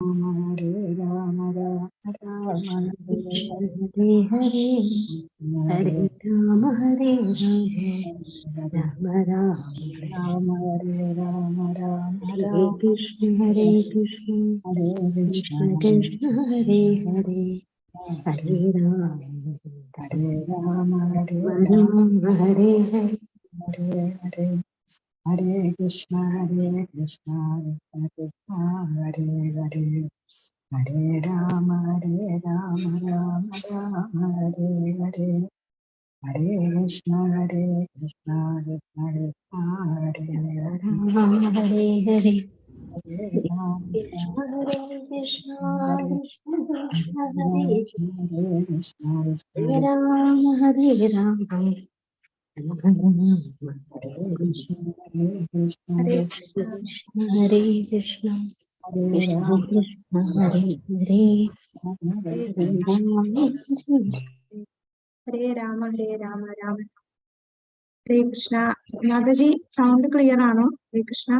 Hare Rama Rama Rama Hare Hare Hare Rama Hare Rama Rama Rama Hare Rama Rama Hare Krishna Hare Krishna Krishna Krishna Hare Hare Hare Rama Hare Rama Rama Hare Hare Hare Hare Hare Krishna Krishna Hare Hare Hare Rama Rama Rama Hare Hare Hare Krishna Krishna Hare Hare Rama Hare Hare Hare Krishna Hare Krishna Hare Krishna Krishna Hare Hare Krishna Hare Rama Hare Rama Hare Krishna Krishna Hare Krishna Hare Krishna Krishna Krishna Hare Hare Hare Rama Hare Rama Hare Rama Rama Hare Krishna. Nagaji, sound clear ആണോ? Hare Krishna.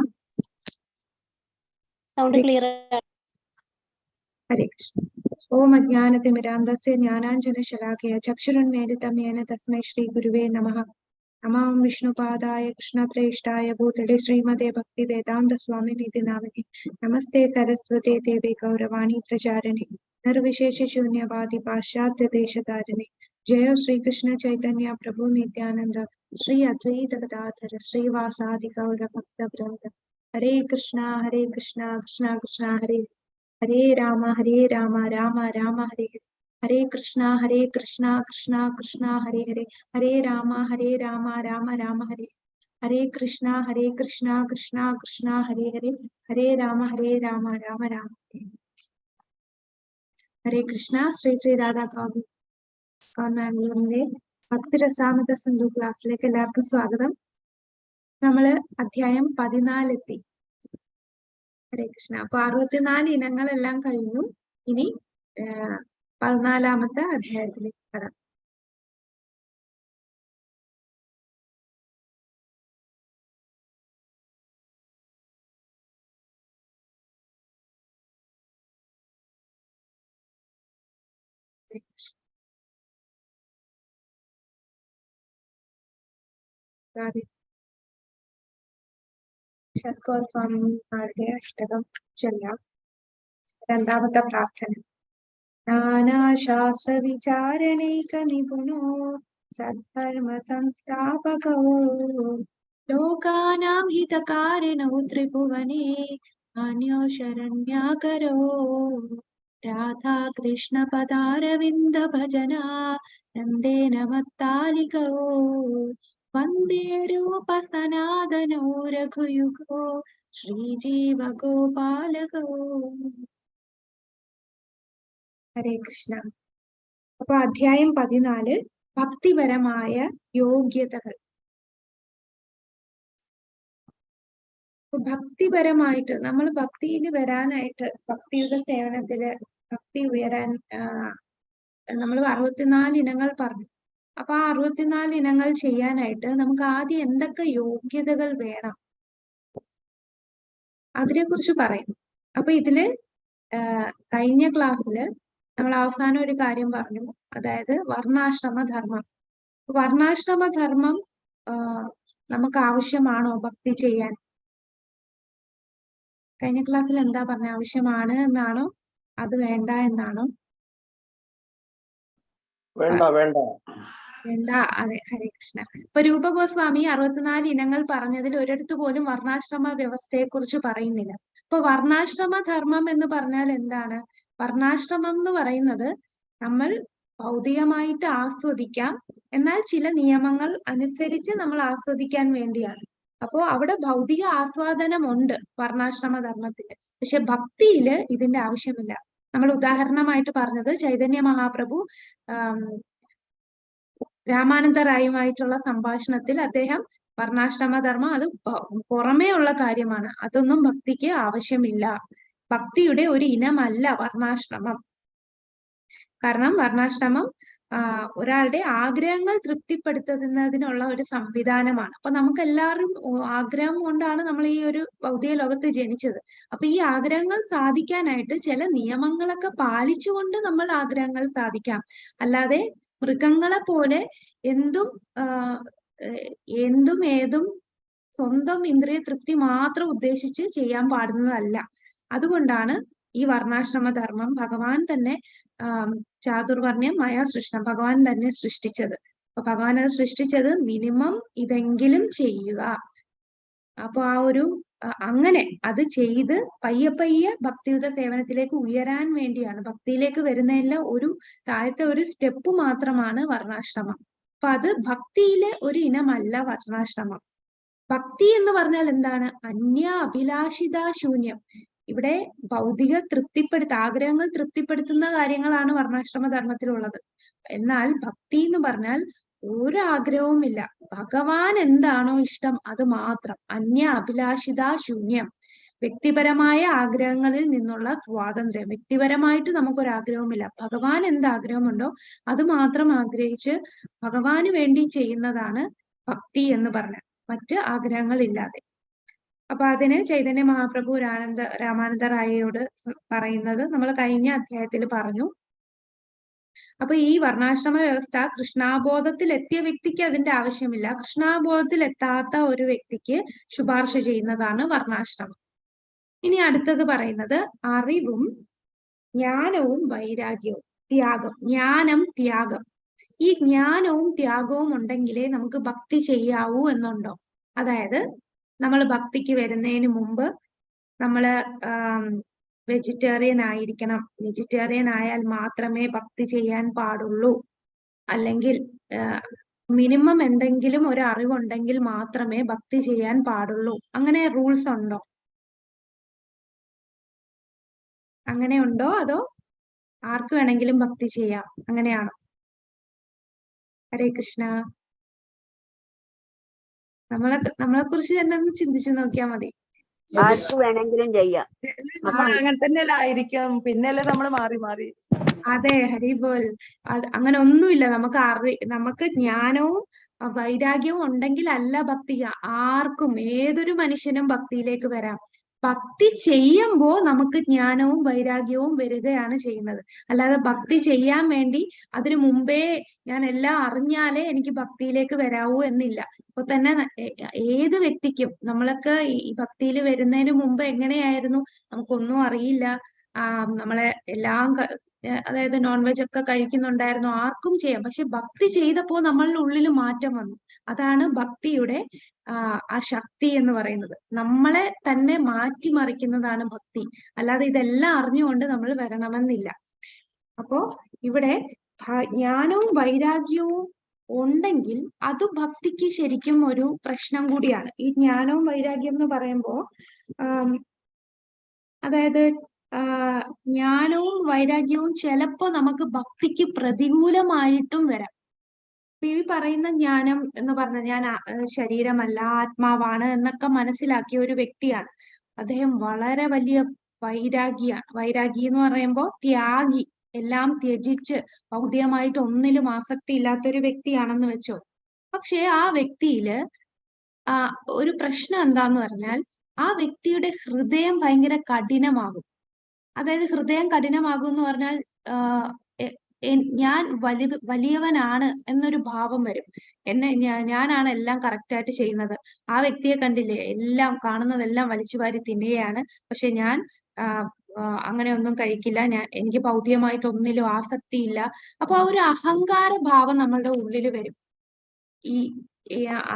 Sound clear. Hare Krishna. Om Ajnanatimirandasya Jnananjana-shalakaya Chakshurunmilitam Yena Tasmai Shri Guruve Namaha. Namam Vishnupadaya Krishna-preshtaya Bhutale Srimade Bhakti Vedanta Swami Nidhi Namani. Namaste Saraswate Devi Gauravani Prajarani. Nirvishesha Shunyavadi Pashyadya Deshatarani. Jaya Sri Krishna Chaitanya Prabhu Nityananda. Sri Advaita Gadadhara Sri Vasadi Gaura Bhakta Vrinda. Hare Krishna Krishna Krishna Hare Hare Rama Rama Rama Hare Hare. Hare Krishna Krishna Krishna Hare Hare. Hare Rama Rama Rama Hare. Hare Krishna Krishna Krishna Hare Hare. Hare Rama Rama Rama Hare. Hare Krishna. Sri Sri Radha Kaunanലിന്റെ ഭക്തിരസാമൃത Sindhu ക്ലാസ്സിലേക്ക് എല്ലാവർക്കും സ്വാഗതം. നമ്മള് അധ്യായം 14 എത്തി. ഹരേ കൃഷ്ണ. അപ്പൊ 64 ഇനങ്ങളെല്ലാം കഴിഞ്ഞു. ഇനി 14ാമത്തെ അധ്യായത്തിലേക്ക് കടക്കാം. ശർക്കോസ്വാമിമാരുടെ അഷ്ടകം ചൊല്ലാം. രണ്ടാമത്തെ പ്രാർത്ഥന. നാനാശാസ്ത്ര വിചാരണൈക നിപുണോ സദ്ധർമ്മ സംസ്ഥാപകോ ലോകാനാം ഹിതകാരിണോ ത്രിഭുവനേ അന്യോ ശരണ്യാകരോ രാധാ കൃഷ്ണ പദാരവിന്ദ ഭജന നന്ദേന മത്താലികോ വന്ദേ രൂപ സനാതനോ രഘുയുഗോ ശ്രീജീവ ഗോപാലകോ. ഹരേ കൃഷ്ണ. അപ്പൊ അധ്യായം 14 ഭക്തിപരമായ യോഗ്യതകൾ. ഭക്തിപരമായിട്ട് നമ്മൾ ഭക്തിയിൽ വരാനായിട്ട്, ഭക്തിയുടെ സേവനത്തില് ഭക്തി ഉയരാൻ നമ്മൾ 64 ഇനങ്ങൾ പറഞ്ഞു. അപ്പൊ ആ 64 ഇനങ്ങൾ ചെയ്യാനായിട്ട് നമുക്ക് ആദ്യം എന്തൊക്കെ യോഗ്യതകൾ വേണം അതിനെ കുറിച്ച് പറയും. അപ്പൊ ഇതില് കഴിഞ്ഞ ക്ലാസ്സില് നമ്മൾ അവസാനം ഒരു കാര്യം പറഞ്ഞു, അതായത് വർണ്ണാശ്രമധർമ്മം. വർണ്ണാശ്രമധർമ്മം നമുക്ക് ആവശ്യമാണോ ഭക്തി ചെയ്യാൻ? കഴിഞ്ഞ ക്ലാസ്സിൽ എന്താ പറഞ്ഞ? ആവശ്യമാണ് എന്നാണോ അത് വേണ്ട എന്നാണോ? വേണ്ട. അതെ. ഹരേ കൃഷ്ണ. ഇപ്പൊ രൂപഗോസ്വാമി 64 ഇനങ്ങൾ പറഞ്ഞതിൽ ഒരിടത്ത് പോലും വർണ്ണാശ്രമ വ്യവസ്ഥയെ കുറിച്ച് പറയുന്നില്ല. ഇപ്പൊ വർണ്ണാശ്രമ ധർമ്മം എന്ന് പറഞ്ഞാൽ എന്താണ്? വർണ്ണാശ്രമം എന്ന് പറയുന്നത് നമ്മൾ ഭൗതികമായിട്ട് ആസ്വദിക്കാം, എന്നാൽ ചില നിയമങ്ങൾ അനുസരിച്ച് നമ്മൾ ആസ്വദിക്കാൻ വേണ്ടിയാണ്. അപ്പോ അവിടെ ഭൗതിക ആസ്വാദനമുണ്ട് വർണ്ണാശ്രമ ധർമ്മത്തില്, പക്ഷെ ഭക്തിയില് ഇതിന്റെ ആവശ്യമില്ല. നമ്മൾ ഉദാഹരണമായിട്ട് പറഞ്ഞത് ചൈതന്യ മഹാപ്രഭു രാമാനന്ദ റായുമായിട്ടുള്ള സംഭാഷണത്തിൽ അദ്ദേഹം വർണ്ണാശ്രമധർമ്മം അത് പുറമേ ഉള്ള കാര്യമാണ്, അതൊന്നും ഭക്തിക്ക് ആവശ്യമില്ല, ഭക്തിയുടെ ഒരു ഇനമല്ല വർണ്ണാശ്രമം. കാരണം വർണ്ണാശ്രമം ഒരാളുടെ ആഗ്രഹങ്ങൾ തൃപ്തിപ്പെടുത്തുന്നതിനുള്ള ഒരു സംവിധാനമാണ്. അപ്പൊ നമുക്ക് എല്ലാവരും ആഗ്രഹം കൊണ്ടാണ് നമ്മൾ ഈ ഒരു ഭൗതിക ലോകത്ത് ജനിച്ചത്. അപ്പൊ ഈ ആഗ്രഹങ്ങൾ സാധിക്കാനായിട്ട് ചില നിയമങ്ങളൊക്കെ പാലിച്ചുകൊണ്ട് നമ്മൾ ആഗ്രഹങ്ങൾ സാധിക്കാം. അല്ലാതെ മൃഗങ്ങളെ പോലെ എന്തും ഏതും സ്വന്തം ഇന്ദ്രിയ തൃപ്തി മാത്രം ഉദ്ദേശിച്ച് ചെയ്യാൻ പാടുന്നതല്ല. അതുകൊണ്ടാണ് ഈ വർണ്ണാശ്രമ ധർമ്മം ഭഗവാൻ തന്നെ ചാതുർവർണ്ണ്യം മയാ സൃഷ്ടം ഭഗവാൻ തന്നെ സൃഷ്ടിച്ചത്. അപ്പൊ ഭഗവാൻ അത് സൃഷ്ടിച്ചത് മിനിമം ഇതെങ്കിലും ചെയ്യുക. അപ്പൊ അങ്ങനെ അത് ചെയ്ത് പയ്യെ പയ്യെ ഭക്തിയുത സേവനത്തിലേക്ക് ഉയരാൻ വേണ്ടിയാണ്. ഭക്തിയിലേക്ക് വരുന്നതിലെ താഴത്തെ ഒരു സ്റ്റെപ്പ് മാത്രമാണ് വർണ്ണാശ്രമം. അപ്പൊ അത് ഭക്തിയിലെ ഒരു ഇനമല്ല വർണ്ണാശ്രമം. ഭക്തി എന്ന് പറഞ്ഞാൽ എന്താണ്? അന്യ അഭിലാഷിത ശൂന്യം. ഇവിടെ ഭൗതിക ആഗ്രഹങ്ങൾ തൃപ്തിപ്പെടുത്തുന്ന കാര്യങ്ങളാണ് വർണ്ണാശ്രമ ധർമ്മത്തിലുള്ളത്. എന്നാൽ ഭക്തി എന്ന് പറഞ്ഞാൽ ഒരു ആഗ്രഹവും ഇല്ല, ഭഗവാൻ എന്താണോ ഇഷ്ടം അത് മാത്രം. അന്യ അഭിലാഷിത ശൂന്യം. വ്യക്തിപരമായ ആഗ്രഹങ്ങളിൽ നിന്നുള്ള സ്വാതന്ത്ര്യം. വ്യക്തിപരമായിട്ട് നമുക്കൊരാഗ്രഹവുമില്ല, ഭഗവാൻ എന്ത് ആഗ്രഹമുണ്ടോ അത് മാത്രം ആഗ്രഹിച്ച് ഭഗവാന് വേണ്ടി ചെയ്യുന്നതാണ് ഭക്തി എന്ന് പറഞ്ഞാൽ, മറ്റ് ആഗ്രഹങ്ങളില്ലാതെ. അപ്പൊ അതിന് ചൈതന്യ മഹാപ്രഭു രാമാനന്ദ റായയോട് പറയുന്നത് നമ്മൾ കഴിഞ്ഞ അധ്യായത്തിൽ പറഞ്ഞു. അപ്പൊ ഈ വർണ്ണാശ്രമ വ്യവസ്ഥ കൃഷ്ണാബോധത്തിൽ എത്തിയ വ്യക്തിക്ക് അതിന്റെ ആവശ്യമില്ല. കൃഷ്ണാബോധത്തിൽ എത്താത്ത ഒരു വ്യക്തിക്ക് ശുപാർശ ചെയ്യുന്നതാണ് വർണ്ണാശ്രമം. ഇനി അടുത്തത് പറയുന്നത് അറിവും ജ്ഞാനവും വൈരാഗ്യവും ത്യാഗം. ജ്ഞാനം, ത്യാഗം. ഈ ജ്ഞാനവും ത്യാഗവും ഉണ്ടെങ്കിലേ നമുക്ക് ഭക്തി ചെയ്യാവൂ എന്നുണ്ടോ? അതായത് നമ്മൾ ഭക്തിക്ക് വരുന്നതിന് മുമ്പ് നമ്മള് വെജിറ്റേറിയൻ ആയിരിക്കണം, വെജിറ്റേറിയൻ ആയാൽ മാത്രമേ ഭക്തി ചെയ്യാൻ പാടുള്ളൂ, അല്ലെങ്കിൽ മിനിമം എന്തെങ്കിലും ഒരു അറിവുണ്ടെങ്കിൽ മാത്രമേ ഭക്തി ചെയ്യാൻ പാടുള്ളൂ, അങ്ങനെ റൂൾസ് ഉണ്ടോ? അങ്ങനെ ഉണ്ടോ? അതോ ആർക്ക് വേണമെങ്കിലും ഭക്തി ചെയ്യാം, അങ്ങനെയാണോ? ഹരേ കൃഷ്ണ. നമ്മളെ കുറിച്ച് തന്നെ ഒന്ന് ചിന്തിച്ചു നോക്കിയാൽ മതി. ആർക്ക് വേണമെങ്കിലും ചെയ്യാം. അങ്ങനെ തന്നെയല്ല ആയിരിക്കും, പിന്നല്ലേ നമ്മൾ മാറി. അതെ, ഹരിബോൽ. അങ്ങനെ ഒന്നുമില്ല. നമുക്ക് ജ്ഞാനവും വൈരാഗ്യവും ഉണ്ടെങ്കിൽ അല്ല ഭക്തി. ആർക്കും, ഏതൊരു മനുഷ്യനും ഭക്തിയിലേക്ക് വരാം. ഭക്തി ചെയ്യുമ്പോൾ നമുക്ക് ജ്ഞാനവും വൈരാഗ്യവും വരികയാണ് ചെയ്യുന്നത്. അല്ലാതെ ഭക്തി ചെയ്യാൻ വേണ്ടി അതിനു മുമ്പേ ഞാൻ എല്ലാം അറിഞ്ഞാലേ എനിക്ക് ഭക്തിയിലേക്ക് വരാവൂ എന്നില്ല. അപ്പൊ തന്നെ ഏത് വ്യക്തിക്കും, നമ്മളൊക്കെ ഈ ഭക്തിയിൽ വരുന്നതിന് മുമ്പ് എങ്ങനെയായിരുന്നു? നമുക്കൊന്നും അറിയില്ല. നമ്മളെ എല്ലാം അതായത് നോൺ വെജ് ഒക്കെ കഴിക്കുന്നുണ്ടായിരുന്നു, ആർക്കും ചെയ്യാം. പക്ഷെ ഭക്തി ചെയ്തപ്പോ നമ്മളുടെ ഉള്ളിൽ മാറ്റം വന്നു. അതാണ് ഭക്തിയുടെ ആ ശക്തി എന്ന് പറയുന്നത്. നമ്മളെ തന്നെ മാറ്റിമറിക്കുന്നതാണ് ഭക്തി. അല്ലാതെ ഇതെല്ലാം അറിഞ്ഞുകൊണ്ട് നമ്മൾ വരണമെന്നില്ല. അപ്പോ ഇവിടെ ജ്ഞാനവും വൈരാഗ്യവും ഉണ്ടെങ്കിൽ അത് ഭക്തിക്ക് ശരിക്കും ഒരു പ്രശ്നം കൂടിയാണ്. ഈ ജ്ഞാനവും വൈരാഗ്യം എന്ന് പറയുമ്പോ അതായത് ജ്ഞാനവും വൈരാഗ്യവും ചിലപ്പോ നമുക്ക് ഭക്തിക്ക് പ്രതികൂലമായിട്ടും വരാം. ഈ പറയുന്ന ജ്ഞാനം എന്ന് പറഞ്ഞാൽ ഞാൻ ശരീരമല്ല ആത്മാവാണ് എന്നൊക്കെ മനസ്സിലാക്കിയ ഒരു വ്യക്തിയാണ്. അദ്ദേഹം വളരെ വലിയ വൈരാഗി എന്ന് പറയുമ്പോൾ ത്യാഗി, എല്ലാം ത്യജിച്ച് ഭൗതികമായിട്ട് ഒന്നിലും ആസക്തി ഇല്ലാത്തൊരു വ്യക്തിയാണെന്ന് വെച്ചോ. പക്ഷെ ആ വ്യക്തിയില് ഒരു പ്രശ്നം എന്താന്ന് പറഞ്ഞാൽ ആ വ്യക്തിയുടെ ഹൃദയം ഭയങ്കര കഠിനമാകും. അതായത് ഹൃദയം കഠിനമാകും എന്ന് പറഞ്ഞാൽ ഞാൻ വലിയവനാണ് എന്നൊരു ഭാവം വരും. ഞാനാണ് എല്ലാം കറക്റ്റായിട്ട് ചെയ്യുന്നത്. ആ വ്യക്തിയെ കണ്ടില്ലേ, എല്ലാം കാണുന്നതെല്ലാം വലിച്ചുവാരി തിന്നുകയാണ്, പക്ഷെ ഞാൻ അങ്ങനെ ഒന്നും കഴിക്കില്ല, എനിക്ക് ഭൗതികമായിട്ട് ഒന്നിലും ആസക്തിയില്ല. അപ്പൊ ആ ഒരു അഹങ്കാര ഭാവം നമ്മളുടെ ഉള്ളിൽ വരും.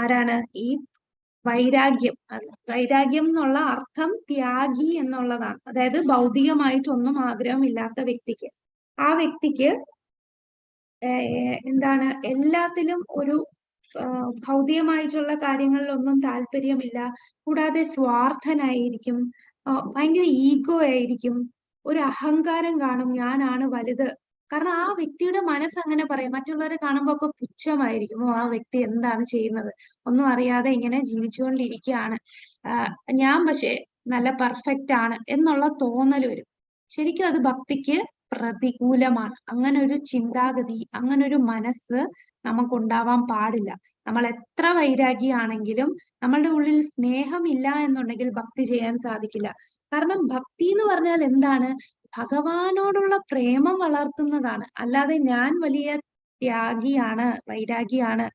ആരാണ് ഈ വൈരാഗ്യം എന്നുള്ള അർത്ഥം ത്യാഗി എന്നുള്ളതാണ്. അതായത് ഭൗതികമായിട്ടൊന്നും ആഗ്രഹമില്ലാത്ത വ്യക്തിക്ക്, ആ വ്യക്തിക്ക് എന്താണ്, എല്ലാത്തിലും ഒരു ഭൗതികമായിട്ടുള്ള കാര്യങ്ങളിലൊന്നും താല്പര്യമില്ല. കൂടാതെ സ്വാർത്ഥനായിരിക്കും, ഭയങ്കര ഈഗോ ആയിരിക്കും, ഒരു അഹങ്കാരം കാണും, ഞാനാണ് വലുത്. കാരണം ആ വ്യക്തിയുടെ മനസ്സ് അങ്ങനെ പറയും. മറ്റുള്ളവരെ കാണുമ്പോൾ ഒക്കെ പുച്ഛമായിരിക്കും, ആ വ്യക്തി എന്താണ് ചെയ്യുന്നത്, ഒന്നും അറിയാതെ ഇങ്ങനെ ജീവിച്ചുകൊണ്ടിരിക്കുകയാണ്, ഞാൻ പക്ഷെ നല്ല പെർഫെക്റ്റ് ആണ് എന്നുള്ള തോന്നൽ വരും. ശരിക്കും അത് ഭക്തിക്ക് പ്രതികൂലമാണ്. അങ്ങനെ ഒരു ചിന്താഗതി, അങ്ങനെ ഒരു മനസ്സ് നമുക്കുണ്ടാവാൻ പാടില്ല. നമ്മൾ എത്ര വൈരാഗിയാണെങ്കിലും നമ്മളുടെ ഉള്ളിൽ സ്നേഹമില്ല എന്നുണ്ടെങ്കിൽ ഭക്തി ചെയ്യാൻ സാധിക്കില്ല. കാരണം ഭക്തി എന്ന് പറഞ്ഞാൽ എന്താണ്? ഭഗവാനോടുള്ള പ്രേമം വളർത്തുന്നതാണ്. അല്ലാതെ ഞാൻ വലിയ ത്യാഗിയാണ്, വൈരാഗിയാണ്,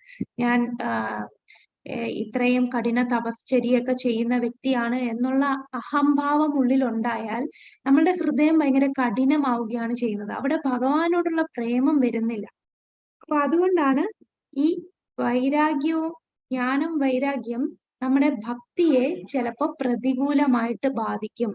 ഞാൻ ഇത്രയും കഠിന തപശ്ചര്യയൊക്കെ ചെയ്യുന്ന വ്യക്തിയാണ് എന്നുള്ള അഹംഭാവം ഉള്ളിലുണ്ടായാൽ നമ്മളുടെ ഹൃദയം ഭയങ്കര കഠിനമാവുകയാണ് ചെയ്യുന്നത്. അവിടെ ഭഗവാനോടുള്ള പ്രേമം വരുന്നില്ല. അപ്പൊ അതുകൊണ്ടാണ് ഈ വൈരാഗ്യവും ജ്ഞാനം, വൈരാഗ്യം നമ്മുടെ ഭക്തിയെ ചിലപ്പോ പ്രതികൂലമായിട്ട് ബാധിക്കും.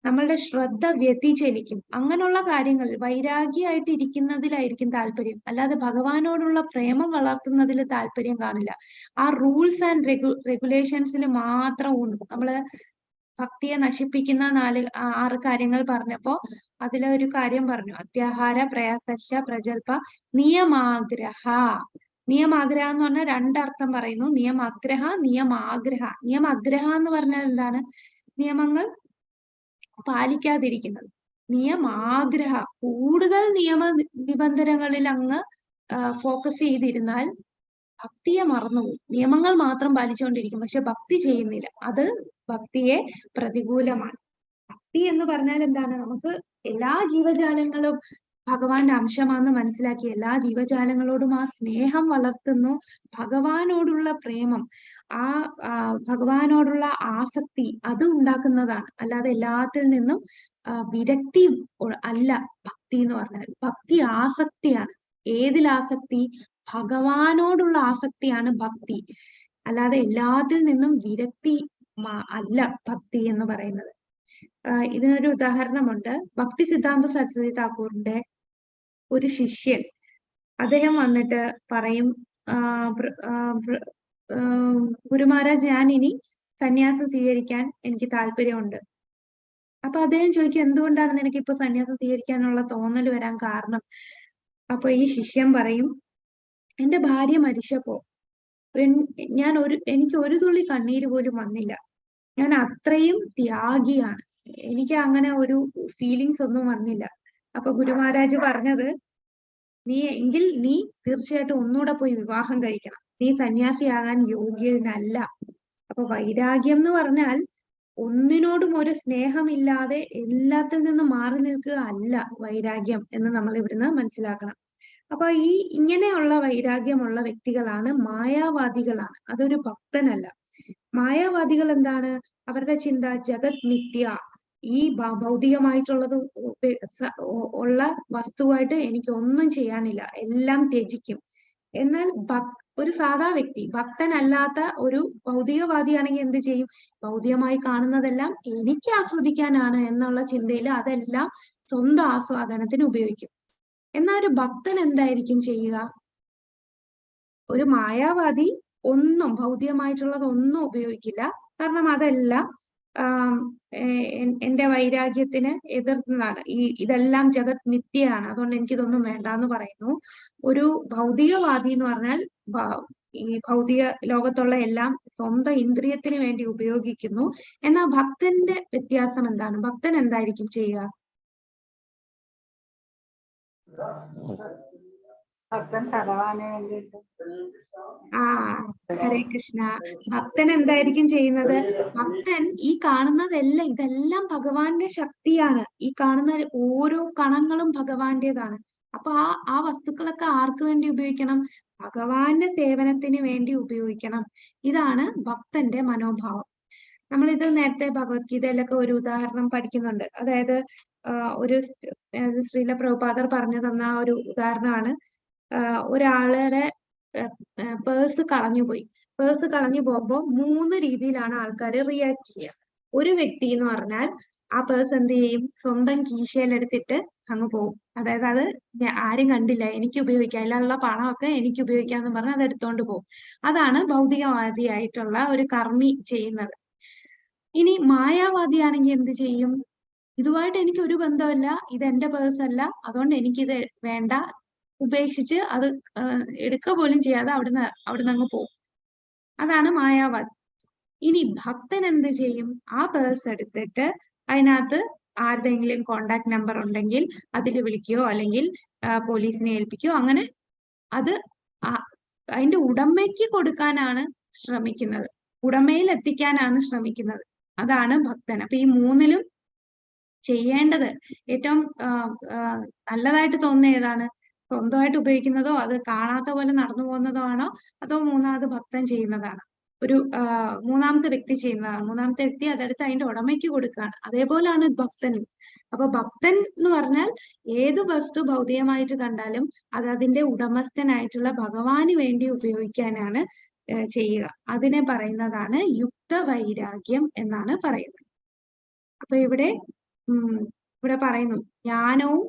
നമ്മളുടെ ശ്രദ്ധ വ്യതിചലിക്കും. അങ്ങനെയുള്ള കാര്യങ്ങൾ വൈരാഗ്യമായിട്ട് ഇരിക്കുന്നതിലായിരിക്കും താല്പര്യം, അല്ലാതെ ഭഗവാനോടുള്ള പ്രേമം വളർത്തുന്നതിൽ താല്പര്യം കാണില്ല. ആ റൂൾസ് ആൻഡ് റെഗുലേഷൻസിൽ മാത്രം ഊന്നും. നമ്മള് ഭക്തിയെ നശിപ്പിക്കുന്ന 6 കാര്യങ്ങൾ പറഞ്ഞപ്പോ അതിലൊരു കാര്യം പറഞ്ഞു, അത്യാഹാര പ്രയാസശ്ച പ്രജൽപ നിയമാഗ്രഹ. നിയമാഗ്രഹ എന്ന് പറഞ്ഞാൽ 2 അർത്ഥം പറയുന്നു. നിയമാഗ്രഹ, നിയമാഗ്രഹ. നിയമാഗ്രഹ എന്ന് പറഞ്ഞാൽ എന്താണ്? നിയമങ്ങൾ പാലിക്കാതിരിക്കുന്നത്. നിയമാഗ്രഹ, കൂടുതൽ നിയമ നിബന്ധനകളിൽ അങ്ങ് ഫോക്കസ് ചെയ്തിരുന്നാൽ ഭക്തിയെ മറന്നുപോകും. നിയമങ്ങൾ മാത്രം പാലിച്ചുകൊണ്ടിരിക്കും, പക്ഷെ ഭക്തി ചെയ്യുന്നില്ല. അത് ഭക്തിയെ പ്രതികൂലമാണ്. ഭക്തി എന്ന് പറഞ്ഞാൽ എന്താണ്? നമുക്ക് എല്ലാ ജീവജാലങ്ങളും ഭഗവാന്റെ അംശമാണെന്ന് മനസ്സിലാക്കി എല്ലാ ജീവജാലങ്ങളോടും ആ സ്നേഹം വളർത്തുന്നു. ഭഗവാനോടുള്ള പ്രേമം, ആ ഭഗവാനോടുള്ള ആസക്തി അത് ഉണ്ടാക്കുന്നതാണ്. അല്ലാതെ എല്ലാത്തിൽ നിന്നും വിരക്തി അല്ല ഭക്തി എന്ന് പറഞ്ഞാൽ. ഭക്തി ആസക്തിയാണ്. ഏതിൽ ആസക്തി? ഭഗവാനോടുള്ള ആസക്തിയാണ് ഭക്തി. അല്ലാതെ എല്ലാത്തിൽ നിന്നും വിരക്തി അല്ല ഭക്തി എന്ന് പറയുന്നത്. ഇതിനൊരു ഉദാഹരണമുണ്ട്. ഭക്തി സിദ്ധാന്ത സരസ്വതി താക്കൂറിന്റെ ഒരു ശിഷ്യൻ, അദ്ദേഹം വന്നിട്ട് പറയും, ഗുരു മഹാരാജ്, ഞാൻ ഇനി സന്യാസം സ്വീകരിക്കാൻ എനിക്ക് താല്പര്യമുണ്ട്. അപ്പൊ അദ്ദേഹം ചോദിക്കും, എന്തുകൊണ്ടാണ് നിനക്ക് ഇപ്പൊ സന്യാസം സ്വീകരിക്കാനുള്ള തോന്നൽ വരാൻ കാരണം? അപ്പൊ ഈ ശിഷ്യൻ പറയും, എന്റെ ഭാര്യ മരിച്ചപ്പോ എനിക്ക് ഒരു തുള്ളി കണ്ണീര് പോലും വന്നില്ല. ഞാൻ അത്രയും ത്യാഗിയാണ്. എനിക്ക് അങ്ങനെ ഒരു ഫീലിങ്സ് ഒന്നും വന്നില്ല. അപ്പൊ ഗുരു മഹാരാജ് പറഞ്ഞത്, നീ തീർച്ചയായിട്ടും ഒന്നുകൂടെ പോയി വിവാഹം കഴിക്കണം. നീ സന്യാസിയാകാൻ യോഗ്യനല്ല. അപ്പൊ വൈരാഗ്യം എന്ന് പറഞ്ഞാൽ ഒന്നിനോടും ഒരു സ്നേഹമില്ലാതെ എല്ലാത്തിൽ നിന്നും മാറി നിൽക്കുക അല്ല വൈരാഗ്യം എന്ന് നമ്മൾ ഇവിടുന്ന് മനസ്സിലാക്കണം. അപ്പൊ ഇങ്ങനെയുള്ള വൈരാഗ്യമുള്ള വ്യക്തികളാണ് മായാവാദികളാണ്. അതൊരു ഭക്തനല്ല. മായാവാദികൾ എന്താണ്? അവരുടെ ചിന്ത ജഗത് മിഥ്യ, ഈ ഭൗതികമായിട്ടുള്ളത് ഉള്ള വസ്തുവായിട്ട് എനിക്ക് ഒന്നും ചെയ്യാനില്ല, എല്ലാം ത്യജിക്കും. എന്നാൽ ഒരു സാധാ വ്യക്തി, ഭക്തനല്ലാത്ത ഒരു ഭൗതികവാദിയാണെങ്കിൽ എന്ത് ചെയ്യും? ഭൗതികമായി കാണുന്നതെല്ലാം എനിക്ക് ആസ്വദിക്കാനാണ് എന്നുള്ള ചിന്തയിൽ അതെല്ലാം സ്വന്തം ആസ്വാദനത്തിന് ഉപയോഗിക്കും. എന്നാൽ ഒരു ഭക്തൻ എന്തായിരിക്കും ചെയ്യുക? ഒരു മായാവാദി ഒന്നും ഭൗതികമായിട്ടുള്ളത് ഒന്നും ഉപയോഗിക്കില്ല. കാരണം അതെല്ലാം എന്റെ വൈരാഗ്യത്തിന് എതിർക്കുന്നതാണ്. ഇതെല്ലാം ജഗത് മിഥ്യയാണ്, അതുകൊണ്ട് എനിക്കിതൊന്നും വേണ്ട എന്ന് പറയുന്നു. ഒരു ഭൗതികവാദി എന്ന് പറഞ്ഞാൽ ഈ ഭൗതിക ലോകത്തുള്ള എല്ലാം സ്വന്തം ഇന്ദ്രിയത്തിന് വേണ്ടി ഉപയോഗിക്കുന്നു. എന്നാൽ ഭക്തന്റെ വ്യത്യാസം എന്താണ്? ഭക്തൻ എന്തായിരിക്കും ചെയ്യുക? ഹരേ കൃഷ്ണ. ഭക്തൻ എന്തായിരിക്കും ചെയ്യുന്നത്? ഭക്തൻ ഈ കാണുന്നതെല്ലാം, ഇതെല്ലാം ഭഗവാന്റെ ശക്തിയാണ്. ഈ കാണുന്ന ഓരോ കണങ്ങളും ഭഗവാന്റേതാണ്. അപ്പൊ ആ വസ്തുക്കളൊക്കെ ആർക്ക് വേണ്ടി ഉപയോഗിക്കണം? ഭഗവാന്റെ സേവനത്തിന് വേണ്ടി ഉപയോഗിക്കണം. ഇതാണ് ഭക്തന്റെ മനോഭാവം. നമ്മളിത് നേരത്തെ ഭഗവത്ഗീതയിലൊക്കെ ഒരു ഉദാഹരണം പഠിക്കുന്നുണ്ട്. അതായത് ശ്രീല പ്രഭുപാദർ പറഞ്ഞു തന്ന ഒരു ഉദാഹരണമാണ്. ഒരാളുടെ പേഴ്സ് കളഞ്ഞുപോയി. പേഴ്സ് കളഞ്ഞു പോകുമ്പോൾ 3 രീതിയിലാണ് ആൾക്കാർ റിയാക്ട് ചെയ്യുക. ഒരു വ്യക്തി എന്ന് പറഞ്ഞാൽ ആ പേഴ്സ് എന്ത് ചെയ്യും? സ്വന്തം കീശയിലെടുത്തിട്ട് അങ്ങ് പോകും. അതായത് അത് ആരും കണ്ടില്ല, എനിക്ക് ഉപയോഗിക്കാം, അതിലുള്ള പണമൊക്കെ എനിക്ക് ഉപയോഗിക്കാന്ന് പറഞ്ഞ് അത് എടുത്തോണ്ട് പോകും. അതാണ് ഭൗതികവാദിയായിട്ടുള്ള ഒരു കർമ്മി ചെയ്യുന്നത്. ഇനി മായാവാദിയാണെങ്കിൽ എന്ത് ചെയ്യും? ഇതുമായിട്ട് എനിക്ക് ഒരു ബന്ധമല്ല, ഇത് എന്റെ പേഴ്സ് അല്ല, അതുകൊണ്ട് എനിക്കിത് വേണ്ട, ഉപേക്ഷിച്ച് അത് എടുക്കുക പോലും ചെയ്യാതെ അവിടുന്ന് അങ്ങ് പോകും. അതാണ് മായാവാദി. ഇനി ഭക്തൻ എന്ത് ചെയ്യും? ആ പേഴ്സ് എടുത്തിട്ട് അതിനകത്ത് ആരുടെയെങ്കിലും കോണ്ടാക്ട് നമ്പർ ഉണ്ടെങ്കിൽ അതിൽ വിളിക്കുകയോ അല്ലെങ്കിൽ പോലീസിനെ ഏൽപ്പിക്കുകയോ അങ്ങനെ അത് അതിന്റെ ഉടമയ്ക്ക് കൊടുക്കാനാണ് ശ്രമിക്കുന്നത്, ഉടമയിൽ എത്തിക്കാനാണ് ശ്രമിക്കുന്നത്. അതാണ് ഭക്തൻ. അപ്പൊ ഈ മൂന്നിലും ചെയ്യേണ്ടത് ഏറ്റവും നല്ലതായിട്ട് തോന്നുന്ന ഏതാണ്? സ്വന്തമായിട്ട് ഉപയോഗിക്കുന്നതോ അത് കാണാത്ത പോലെ നടന്നു പോകുന്നതോ ആണോ, അതോ മൂന്നാമത് ഭക്തൻ ചെയ്യുന്നതാണ്, ഒരു മൂന്നാമത്തെ വ്യക്തി ചെയ്യുന്നതാണ്? മൂന്നാമത്തെ വ്യക്തി അതെടുത്ത് അതിന്റെ ഉടമയ്ക്ക് കൊടുക്കുകയാണ്. അതേപോലെയാണ് ഭക്തൻ. അപ്പൊ ഭക്തൻ എന്ന് പറഞ്ഞാൽ ഏത് വസ്തു ഭൗതികമായിട്ട് കണ്ടാലും അത് അതിന്റെ ഉടമസ്ഥനായിട്ടുള്ള ഭഗവാന് വേണ്ടി ഉപയോഗിക്കാനാണ് ചെയ്യുക. അതിനെ പറയുന്നതാണ് യുക്ത വൈരാഗ്യം എന്നാണ് പറയുന്നത്. അപ്പൊ ഇവിടെ പറയുന്നു ജ്ഞാനവും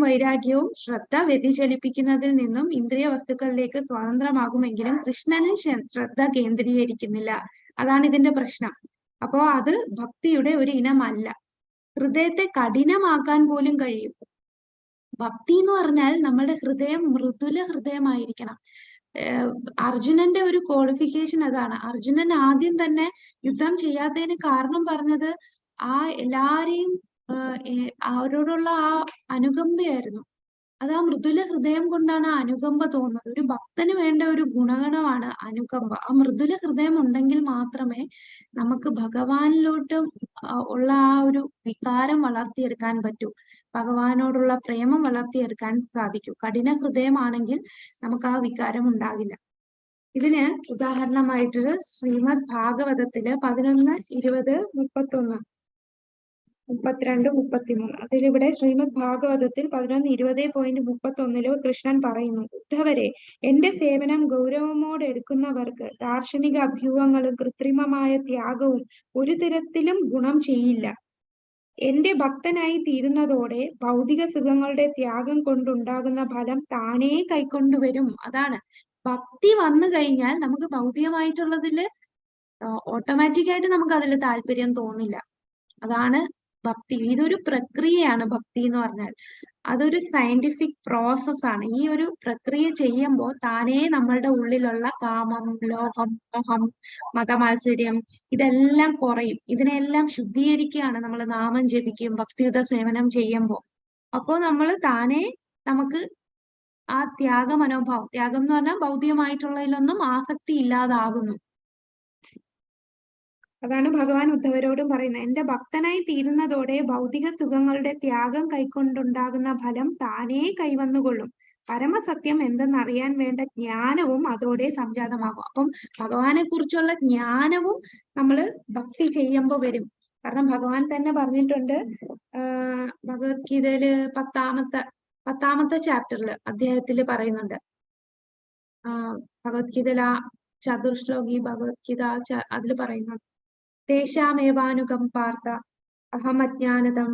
വൈരാഗ്യവും ശ്രദ്ധ വ്യതിചലിപ്പിക്കുന്നതിൽ നിന്നും ഇന്ദ്രിയ വസ്തുക്കളിലേക്ക് സ്വതന്ത്രമാകുമെങ്കിലും കൃഷ്ണനിൽ ശ്രദ്ധ കേന്ദ്രീകരിക്കുന്നില്ല. അതാണ് ഇതിന്റെ പ്രശ്നം. അപ്പോ അത് ഭക്തിയുടെ ഒരു ഇനമല്ല. ഹൃദയത്തെ കഠിനമാക്കാൻ പോലും കഴിയും. ഭക്തി എന്ന് പറഞ്ഞാൽ നമ്മുടെ ഹൃദയം മൃദുല ഹൃദയമായിരിക്കണം. അർജുനന്റെ ഒരു ക്വാളിഫിക്കേഷൻ അതാണ്. അർജുനൻ ആദ്യം തന്നെ യുദ്ധം ചെയ്യാത്തതിന് കാരണം പറഞ്ഞത് എല്ലാരെയും അവരോടുള്ള അനുകമ്പയായിരുന്നു. അത് മൃദുല ഹൃദയം കൊണ്ടാണ് അനുകമ്പ തോന്നുന്നത്. ഒരു ഭക്തന് വേണ്ട ഒരു ഗുണഗണമാണ് അനുകമ്പ. മൃദുല ഹൃദയം ഉണ്ടെങ്കിൽ മാത്രമേ നമുക്ക് ഭഗവാനിലോട്ട് ഉള്ള ഒരു വികാരം വളർത്തിയെടുക്കാൻ പറ്റൂ, ഭഗവാനോടുള്ള പ്രേമം വളർത്തിയെടുക്കാൻ സാധിക്കൂ. കഠിന ഹൃദയമാണെങ്കിൽ നമുക്ക് വികാരം ഉണ്ടാകില്ല. ഇതിന് ഉദാഹരണമായിട്ട് ശ്രീമദ് ഭാഗവതത്തില് 11, 20, 31, 32, 33 അതിലിവിടെ ശ്രീമദ് ഭാഗവതത്തിൽ 11:20.31 കൃഷ്ണൻ പറയുന്നു, ഉദ്ധവരെ, എന്റെ സേവനം ഗൗരവമോടെ എടുക്കുന്നവർക്ക് ദാർശനിക അഭ്യൂഹങ്ങളും കൃത്രിമമായ ത്യാഗവും ഒരു തരത്തിലും ഗുണം ചെയ്യില്ല. എന്റെ ഭക്തനായി തീരുന്നതോടെ ഭൗതിക സുഖങ്ങളുടെ ത്യാഗം കൊണ്ടുണ്ടാകുന്ന ഫലം താനേ കൈക്കൊണ്ടുവരും. അതാണ് ഭക്തി വന്നു കഴിഞ്ഞാൽ നമുക്ക് ഭൗതികമായിട്ടുള്ളതില് ഓട്ടോമാറ്റിക്കായിട്ട് നമുക്ക് അതിൽ താല്പര്യം തോന്നില്ല. അതാണ് ഭക്തി. ഇതൊരു പ്രക്രിയയാണ്. ഭക്തി എന്ന് പറഞ്ഞാൽ അതൊരു സയന്റിഫിക് പ്രോസസ് ആണ്. ഈ ഒരു പ്രക്രിയ ചെയ്യുമ്പോൾ താനേ നമ്മളുടെ ഉള്ളിലുള്ള കാമം, ലോഭം, മോഹം, മതമാത്സര്യം ഇതെല്ലാം കുറയും. ഇതിനെല്ലാം ശുദ്ധീകരിക്കുകയാണ് നമ്മൾ നാമം ജപിക്കും, ഭക്തിയുത സേവനം ചെയ്യുമ്പോൾ. അപ്പോൾ നമ്മൾ താനേ നമുക്ക് ആ ത്യാഗ മനോഭാവം, ത്യാഗം എന്ന് പറഞ്ഞാൽ ഭൗതികമായിട്ടുള്ളതിലൊന്നും ആസക്തി ഇല്ലാതാകുന്നു. അതാണ് ഭഗവാൻ ഉദ്ധവരോടും പറയുന്നത്. എന്റെ ഭക്തനായി തീരുന്നതോടെ ഭൗതിക സുഖങ്ങളുടെ ത്യാഗം കൈക്കൊണ്ടുണ്ടാകുന്ന ഫലം താനേ കൈവന്നുകൊള്ളും. പരമസത്യം എന്തെന്നറിയാൻ വേണ്ട ജ്ഞാനവും അതോടെ സംജാതമാകും. അപ്പം ഭഗവാനെ കുറിച്ചുള്ള ജ്ഞാനവും നമ്മൾ ഭക്തി ചെയ്യുമ്പോൾ വരും. കാരണം ഭഗവാൻ തന്നെ പറഞ്ഞിട്ടുണ്ട്, ഭഗവത്ഗീതയില് 10ാമത്തെ ചാപ്റ്ററിൽ അധ്യായത്തില് പറയുന്നുണ്ട്. ഭഗവത്ഗീതയില ചതുർശ്ലോകി ഭഗവത്ഗീത അതിൽ പറയുന്നുണ്ട്, തേശാമേവാനുകം പാർത്ഥ അഹമജ്ഞാനതം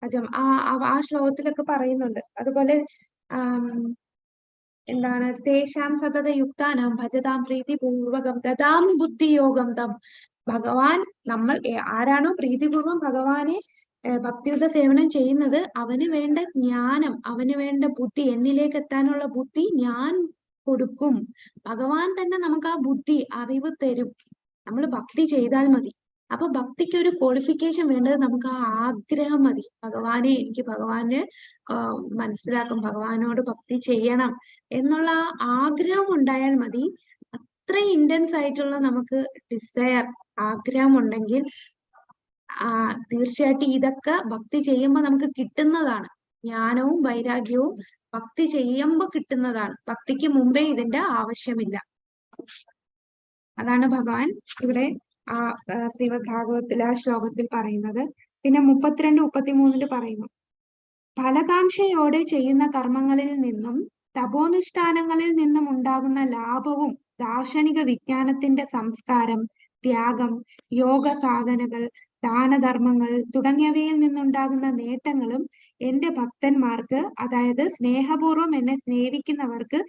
അജം. ആ ശ്ലോകത്തിലൊക്കെ പറയുന്നുണ്ട്. അതുപോലെ എന്താണ്, തേശാം സതത യുക്താനാം ഭജതാം പ്രീതിപൂർവകം ദദാമി ബുദ്ധിയോഗം തം. ഭഗവാൻ നമ്മൾ ആരാണോ പ്രീതിപൂർവം ഭഗവാനെ ഭക്തിയുടെ സേവനം ചെയ്യുന്നത്, അവന് വേണ്ട ജ്ഞാനം, അവന് വേണ്ട ബുദ്ധി, എന്നിലേക്ക് എത്താനുള്ള ബുദ്ധി ഞാൻ കൊടുക്കും. ഭഗവാൻ തന്നെ നമുക്ക് ആ ബുദ്ധി, അറിവ് തരും. നമ്മൾ ഭക്തി ചെയ്താൽ മതി. അപ്പൊ ഭക്തിക്ക് ഒരു ക്വാളിഫിക്കേഷൻ വേണ്ടത് നമുക്ക് ആ ആഗ്രഹം മതി. ഭഗവാനെ, എനിക്ക് ഭഗവാനെ മനസ്സിലാക്കും, ഭഗവാനോട് ഭക്തി ചെയ്യണം എന്നുള്ള ആ ആഗ്രഹം ഉണ്ടായാൽ മതി. അത്രയും ഇന്റൻസ് ആയിട്ടുള്ള നമുക്ക് ഡിസയർ, ആഗ്രഹം ഉണ്ടെങ്കിൽ തീർച്ചയായിട്ടും ഇതൊക്കെ ഭക്തി ചെയ്യുമ്പോൾ നമുക്ക് കിട്ടുന്നതാണ്. ജ്ഞാനവും വൈരാഗ്യവും ഭക്തി ചെയ്യുമ്പോൾ കിട്ടുന്നതാണ്. ഭക്തിക്ക് മുമ്പേ ഇതിന്റെ ആവശ്യമില്ല. അതാണ് ഭഗവാൻ ഇവിടെ ശ്രീമദ് ഭാഗവത്തിലെ ആ ശ്ലോകത്തിൽ പറയുന്നത്. പിന്നെ 32, 33 പറയുന്നു, ഫലകാംക്ഷയോടെ ചെയ്യുന്ന കർമ്മങ്ങളിൽ നിന്നും തപോനുഷ്ഠാനങ്ങളിൽ നിന്നും ഉണ്ടാകുന്ന ലാഭവും ദാർശനിക വിജ്ഞാനത്തിന്റെ സംസ്കാരം, ത്യാഗം, യോഗ സാധനകൾ, ദാനധർമ്മങ്ങൾ തുടങ്ങിയവയിൽ നിന്നുണ്ടാകുന്ന നേട്ടങ്ങളും എന്റെ ഭക്തന്മാർക്ക്, അതായത് സ്നേഹപൂർവം എന്നെ സ്നേഹിക്കുന്നവർക്ക്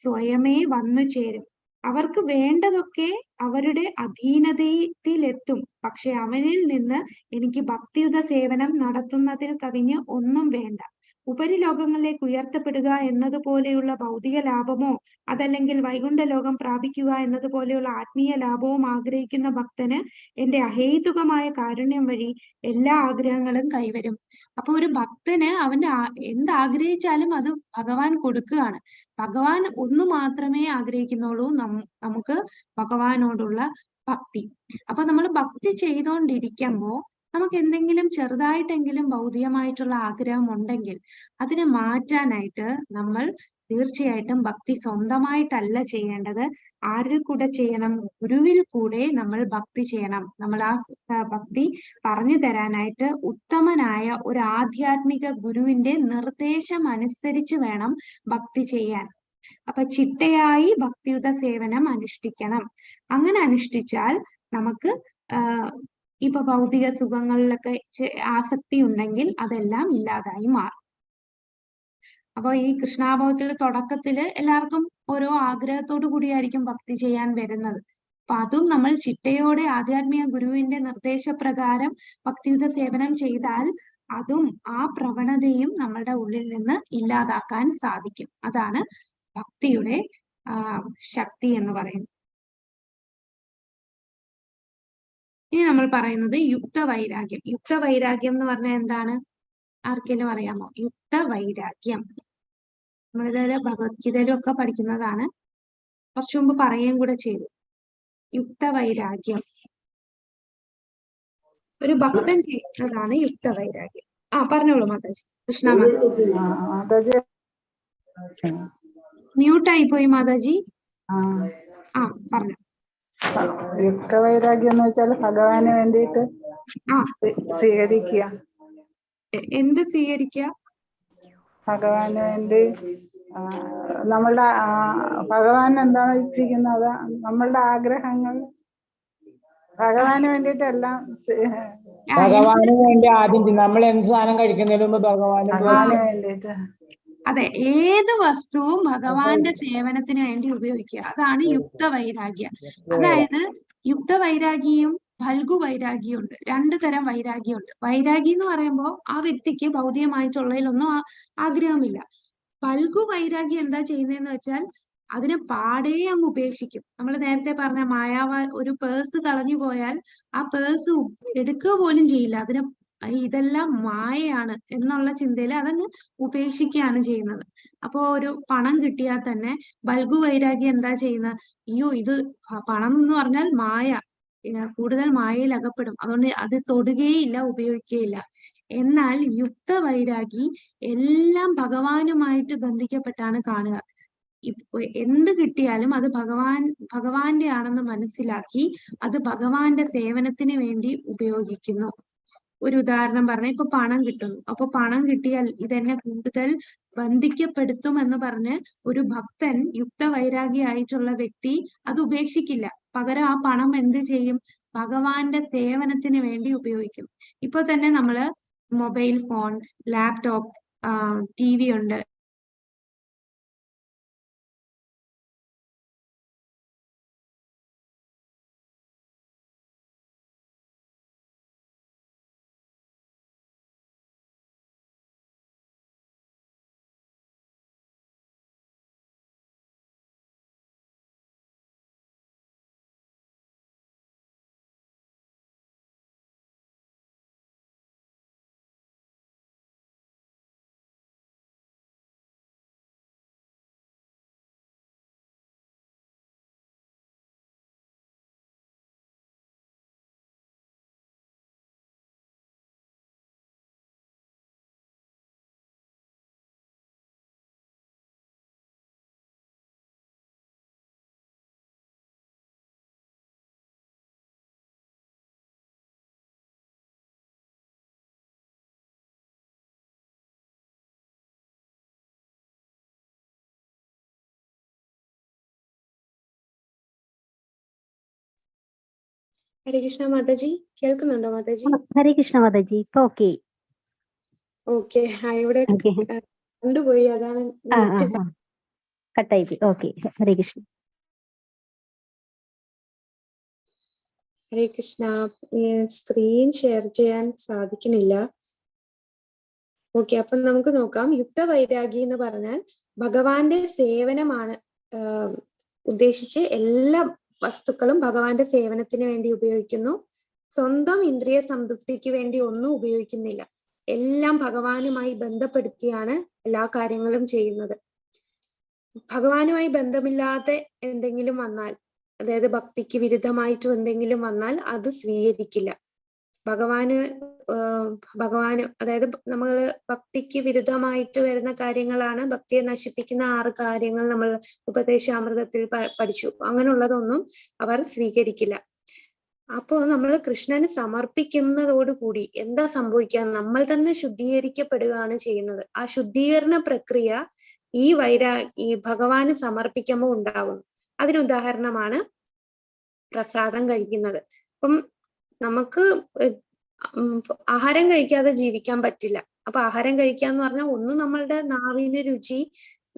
സ്വയമേ വന്നു ചേരും. അവർക്ക് വേണ്ടതൊക്കെ അവരുടെ അധീനതയിലെത്തും. പക്ഷെ അവനിൽ നിന്ന് എനിക്ക് ഭക്തിയുത സേവനം നടത്തുന്നതിൽ കവിഞ്ഞ് ഒന്നും വേണ്ട. ഉപരിലോകങ്ങളിലേക്ക് ഉയർത്തപ്പെടുക എന്നതുപോലെയുള്ള ഭൗതിക ലാഭമോ അതല്ലെങ്കിൽ വൈകുണ്ഠ ലോകം പ്രാപിക്കുക എന്നതുപോലെയുള്ള ആത്മീയ ലാഭവും ആഗ്രഹിക്കുന്ന ഭക്തന് എന്റെ അഹേതുകമായ കാരുണ്യം വഴി എല്ലാ ആഗ്രഹങ്ങളും കൈവരും. അപ്പൊ ഒരു ഭക്തന് അവന്റെ എന്താഗ്രഹിച്ചാലും അത് ഭഗവാൻ കൊടുക്കുകയാണ്. ഭഗവാൻ ഒന്ന് മാത്രമേ ആഗ്രഹിക്കുന്നുള്ളൂ, നമുക്ക് ഭഗവാനോടുള്ള ഭക്തി. അപ്പൊ നമ്മൾ ഭക്തി ചെയ്തുകൊണ്ടിരിക്കുമ്പോ നമുക്ക് എന്തെങ്കിലും ചെറുതായിട്ടെങ്കിലും ഭൗതികമായിട്ടുള്ള ആഗ്രഹം ഉണ്ടെങ്കിൽ അതിനെ മാറ്റാനായിട്ട് നമ്മൾ തീർച്ചയായിട്ടും ഭക്തി സ്വന്തമായിട്ടല്ല ചെയ്യേണ്ടത്. ആരിൽ കൂടെ ചെയ്യണം? ഗുരുവിൽ കൂടെ നമ്മൾ ഭക്തി ചെയ്യണം. നമ്മൾ ആ ഭക്തി പറഞ്ഞു തരാനായിട്ട് ഉത്തമനായ ഒരു ആധ്യാത്മിക ഗുരുവിന്റെ നിർദ്ദേശം അനുസരിച്ച് വേണം ഭക്തി ചെയ്യാൻ. അപ്പൊ ചിട്ടയായി ഭക്തിയുത സേവനം അനുഷ്ഠിക്കണം. അങ്ങനെ അനുഷ്ഠിച്ചാൽ നമുക്ക് ഇപ്പൊ ഭൗതിക സുഖങ്ങളിലൊക്കെ ആസക്തി ഉണ്ടെങ്കിൽ അതെല്ലാം ഇല്ലാതായി മാറും. അപ്പൊ ഈ കൃഷ്ണാഭവത്തില് തുടക്കത്തില് എല്ലാവർക്കും ഓരോ ആഗ്രഹത്തോടു കൂടിയായിരിക്കും ഭക്തി ചെയ്യാൻ വരുന്നത്. അപ്പൊ അതും നമ്മൾ ചിട്ടയോടെ ആധ്യാത്മിക ഗുരുവിന്റെ നിർദ്ദേശപ്രകാരം ഭക്തിയുത സേവനം ചെയ്താൽ അതും ആ പ്രവണതയും നമ്മളുടെ ഉള്ളിൽ നിന്ന് ഇല്ലാതാക്കാൻ സാധിക്കും. അതാണ് ഭക്തിയുടെ ശക്തി എന്ന് പറയുന്നത്. ഇനി നമ്മൾ പറയുന്നത് യുക്തവൈരാഗ്യം. യുക്തവൈരാഗ്യം എന്ന് പറഞ്ഞാൽ എന്താണ്? ആർക്കെങ്കിലും അറിയാമോ? യുക്തവൈരാഗ്യം നമ്മളിത് ഭഗവത്ഗീതയിലും ഒക്കെ പഠിക്കുന്നതാണ്. കുറച്ചു മുമ്പ് പറയുകയും കൂടെ ചെയ്തു. യുക്തവൈരാഗ്യം ഒരു ഭക്തൻ ചെയ്യുന്നതാണ് യുക്തവൈരാഗ്യം. പറഞ്ഞോളൂ മാതാജി. കൃഷ്ണ മാതാജി മ്യൂട്ടായി പോയി മാതാജി. പറഞ്ഞു. യുക്തവൈരാഗ്യം എന്ന് വെച്ചാൽ ഭഗവാന് വേണ്ടിയിട്ട് സ്വീകരിക്കുക. എന്ത് സ്വീകരിക്കുക? ഭഗവാന് വേണ്ടി നമ്മളുടെ ഭഗവാൻ എന്താണ് ഇച്ഛിക്കുന്നത്, നമ്മളുടെ ആഗ്രഹങ്ങൾ ഭഗവാന് വേണ്ടിയിട്ടെല്ലാം. ഭഗവാന് വേണ്ടി ആദ്യം നമ്മൾ എന്ത് സാധനം കഴിക്കുന്നതിന് മുമ്പ് ഭഗവാന് വേണ്ടിയിട്ട്. അതെ, ഏത് വസ്തുവും ഭഗവാന്റെ സേവനത്തിന് വേണ്ടി ഉപയോഗിക്കുക. അതാണ് യുക്തവൈരാഗ്യം. അതായത് യുക്തവൈരാഗിയും ഫൽഗു വൈരാഗ്യവും ഉണ്ട്. 2 തരം വൈരാഗ്യമുണ്ട്. വൈരാഗി എന്ന് പറയുമ്പോൾ ആ വ്യക്തിക്ക് ഭൗതികമായിട്ടുള്ളതിലൊന്നും ആഗ്രഹമില്ല. ഫൽഗു വൈരാഗ്യം എന്താ ചെയ്യുന്നതെന്ന് വെച്ചാൽ അതിനെ പാടേ അങ്ങ് ഉപേക്ഷിക്കും. നമ്മൾ നേരത്തെ പറഞ്ഞ ഒരു പേഴ്സ് കളഞ്ഞു പോയാൽ ആ പേഴ്സ് എടുക്കുക പോലും ചെയ്യില്ല. ഇതെല്ലാം മായയാണ് എന്നുള്ള ചിന്തയിൽ അതങ്ങ് ഉപേക്ഷിക്കുകയാണ് ചെയ്യുന്നത്. അപ്പോ ഒരു പണം കിട്ടിയാൽ തന്നെ ഫൽഗു വൈരാഗ്യം എന്താ ചെയ്യുന്നത്? അയ്യോ, ഇത് പണം എന്ന് പറഞ്ഞാൽ മായ, കൂടുതൽ മായയിൽ അകപ്പെടും, അതുകൊണ്ട് അത് തൊടുകയില്ല, ഉപയോഗിക്കുകയില്ല. എന്നാൽ യുക്തവൈരാഗി എല്ലാം ഭഗവാനുമായിട്ട് ബന്ധിക്കപ്പെട്ടാണ് കാണുക. എന്ത് കിട്ടിയാലും അത് ഭഗവാന്റെ ആണെന്ന് മനസ്സിലാക്കി അത് ഭഗവാന്റെ സേവനത്തിന് വേണ്ടി ഉപയോഗിക്കുന്നു. ഒരു ഉദാഹരണം പറഞ്ഞ, ഇപ്പൊ പണം കിട്ടുന്നു. അപ്പൊ പണം കിട്ടിയാൽ ഇതെന്നെ കൂടുതൽ ബന്ധിക്കപ്പെടുത്തും എന്ന് പറഞ്ഞ് ഒരു ഭക്തൻ, യുക്തവൈരാഗി ആയിട്ടുള്ള വ്യക്തി അത് ഉപേക്ഷിക്കില്ല. പകരം ആ പണം എന്ത് ചെയ്യും? ഭഗവാന്റെ സേവനത്തിന് വേണ്ടി ഉപയോഗിക്കും. ഇപ്പൊ തന്നെ നമ്മള് മൊബൈൽ ഫോൺ, ലാപ്ടോപ്പ്, TV ഉണ്ട്. ഹരേ കൃഷ്ണ മാതാജി, കേൾക്കുന്നുണ്ടോ മാതാജി? ഹരേ കൃഷ്ണ മാതാജി, ഇപ്പൊ ഓക്കെ. ഓക്കെ, ഇവിടെ കൊണ്ടുപോയി, അതാണ് കട്ടായി. ഓക്കെ, ഹരേ കൃഷ്ണ. ഹരേ കൃഷ്ണ. സ്ക്രീൻ ഷെയർ ചെയ്യാൻ സാധിക്കുന്നില്ല. ഓക്കെ, അപ്പൊ നമുക്ക് നോക്കാം. യുക്തവൈരാഗി എന്ന് പറഞ്ഞാൽ ഭഗവാന്റെ സേവനമാണ് ഉദ്ദേശിച്ച് എല്ലാ വസ്തുക്കളും ഭഗവാന്റെ സേവനത്തിന് വേണ്ടി ഉപയോഗിക്കുന്നു. സ്വന്തം ഇന്ദ്രിയ സംതൃപ്തിക്ക് വേണ്ടി ഒന്നും ഉപയോഗിക്കുന്നില്ല. എല്ലാം ഭഗവാനുമായി ബന്ധപ്പെടുത്തിയാണ് എല്ലാ കാര്യങ്ങളും ചെയ്യുന്നത്. ഭഗവാനുമായി ബന്ധമില്ലാതെ എന്തെങ്കിലും വന്നാൽ, അതായത് ഭക്തിക്ക് വിരുദ്ധമായിട്ട് എന്തെങ്കിലും വന്നാൽ അത് സ്വീകരിക്കില്ല. ഭഗവാന് അതായത് നമ്മൾ ഭക്തിക്ക് വിരുദ്ധമായിട്ട് വരുന്ന കാര്യങ്ങളാണ്, ഭക്തിയെ നശിപ്പിക്കുന്ന 6 കാര്യങ്ങൾ നമ്മൾ ഉപദേശാമൃതത്തിൽ പഠിച്ചു. അങ്ങനെയുള്ളതൊന്നും അവർ സ്വീകരിക്കില്ല. അപ്പോൾ നമ്മൾ കൃഷ്ണന് സമർപ്പിക്കുന്നതോടുകൂടി എന്താ സംഭവിക്കുക? നമ്മൾ തന്നെ ശുദ്ധീകരിക്കപ്പെടുകയാണ് ചെയ്യുന്നത്. ആ ശുദ്ധീകരണ പ്രക്രിയ ഈ ഭഗവാന് സമർപ്പിക്കുമ്പോൾ ഉണ്ടാകുന്നു. അതിനുദാഹരണമാണ് പ്രസാദം കഴിക്കുന്നത്. അപ്പം നമുക്ക് ആഹാരം കഴിക്കാതെ ജീവിക്കാൻ പറ്റില്ല. അപ്പൊ ആഹാരം കഴിക്കാന്ന് പറഞ്ഞാൽ ഒന്ന് നമ്മളുടെ നാവിന് രുചി,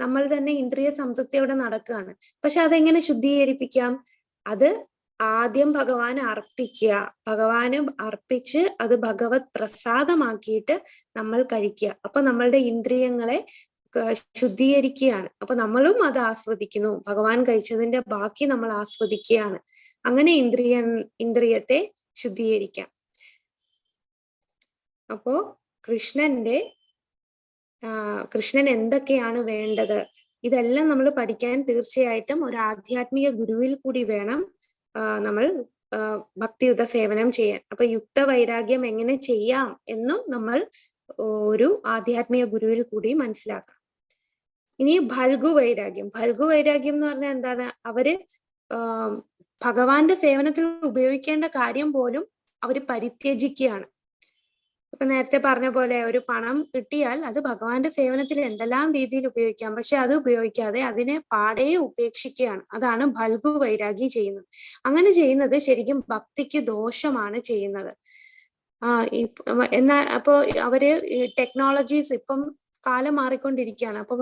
നമ്മൾ തന്നെ ഇന്ദ്രിയ സംതൃപ്തിയോടെ നടക്കുകയാണ്. പക്ഷെ അതെങ്ങനെ ശുദ്ധീകരിപ്പിക്കാം? അത് ആദ്യം ഭഗവാന് അർപ്പിക്കുക. ഭഗവാന് അർപ്പിച്ച് അത് ഭഗവത് പ്രസാദമാക്കിയിട്ട് നമ്മൾ കഴിക്കുക. അപ്പൊ നമ്മളുടെ ഇന്ദ്രിയങ്ങളെ ശുദ്ധീകരിക്കുകയാണ്. അപ്പൊ നമ്മളും അത് ആസ്വദിക്കുന്നു. ഭഗവാൻ കഴിച്ചതിന്റെ ബാക്കി നമ്മൾ ആസ്വദിക്കുകയാണ്. അങ്ങനെ ഇന്ദ്രിയത്തെ ശുദ്ധീകരിക്കാം. അപ്പോ കൃഷ്ണൻ എന്തൊക്കെയാണ് വേണ്ടത്, ഇതെല്ലാം നമ്മൾ പഠിക്കാൻ തീർച്ചയായിട്ടും ഒരു ആധ്യാത്മിക ഗുരുവിൽ കൂടി വേണം നമ്മൾ ഭക്തിയുത സേവനം ചെയ്യാൻ. അപ്പൊ യുക്ത വൈരാഗ്യം എങ്ങനെ ചെയ്യാം എന്നും നമ്മൾ ഒരു ആധ്യാത്മിക ഗുരുവിൽ കൂടി മനസ്സിലാക്കണം. ഇനി ഭൽഗു വൈരാഗ്യം എന്ന് പറഞ്ഞാൽ എന്താണ്? അവര് ഭഗവാന്റെ സേവനത്തിൽ ഉപയോഗിക്കേണ്ട കാര്യം പോലും അവര് പരിത്യജിക്കുകയാണ്. ഇപ്പൊ നേരത്തെ പറഞ്ഞ പോലെ ഒരു പണം കിട്ടിയാൽ അത് ഭഗവാന്റെ സേവനത്തിൽ എന്തെല്ലാം രീതിയിൽ ഉപയോഗിക്കാം, പക്ഷെ അത് ഉപയോഗിക്കാതെ അതിനെ പാടെ ഉപേക്ഷിക്കുകയാണ്. അതാണ് ഭൽഗു വൈരാഗി ചെയ്യുന്നത്. അങ്ങനെ ചെയ്യുന്നത് ശരിക്കും ഭക്തിക്ക് ദോഷമാണ് ചെയ്യുന്നത്. അപ്പോ അവര് ടെക്നോളജീസ്, ഇപ്പം കാലം മാറിക്കൊണ്ടിരിക്കുകയാണ്. അപ്പൊ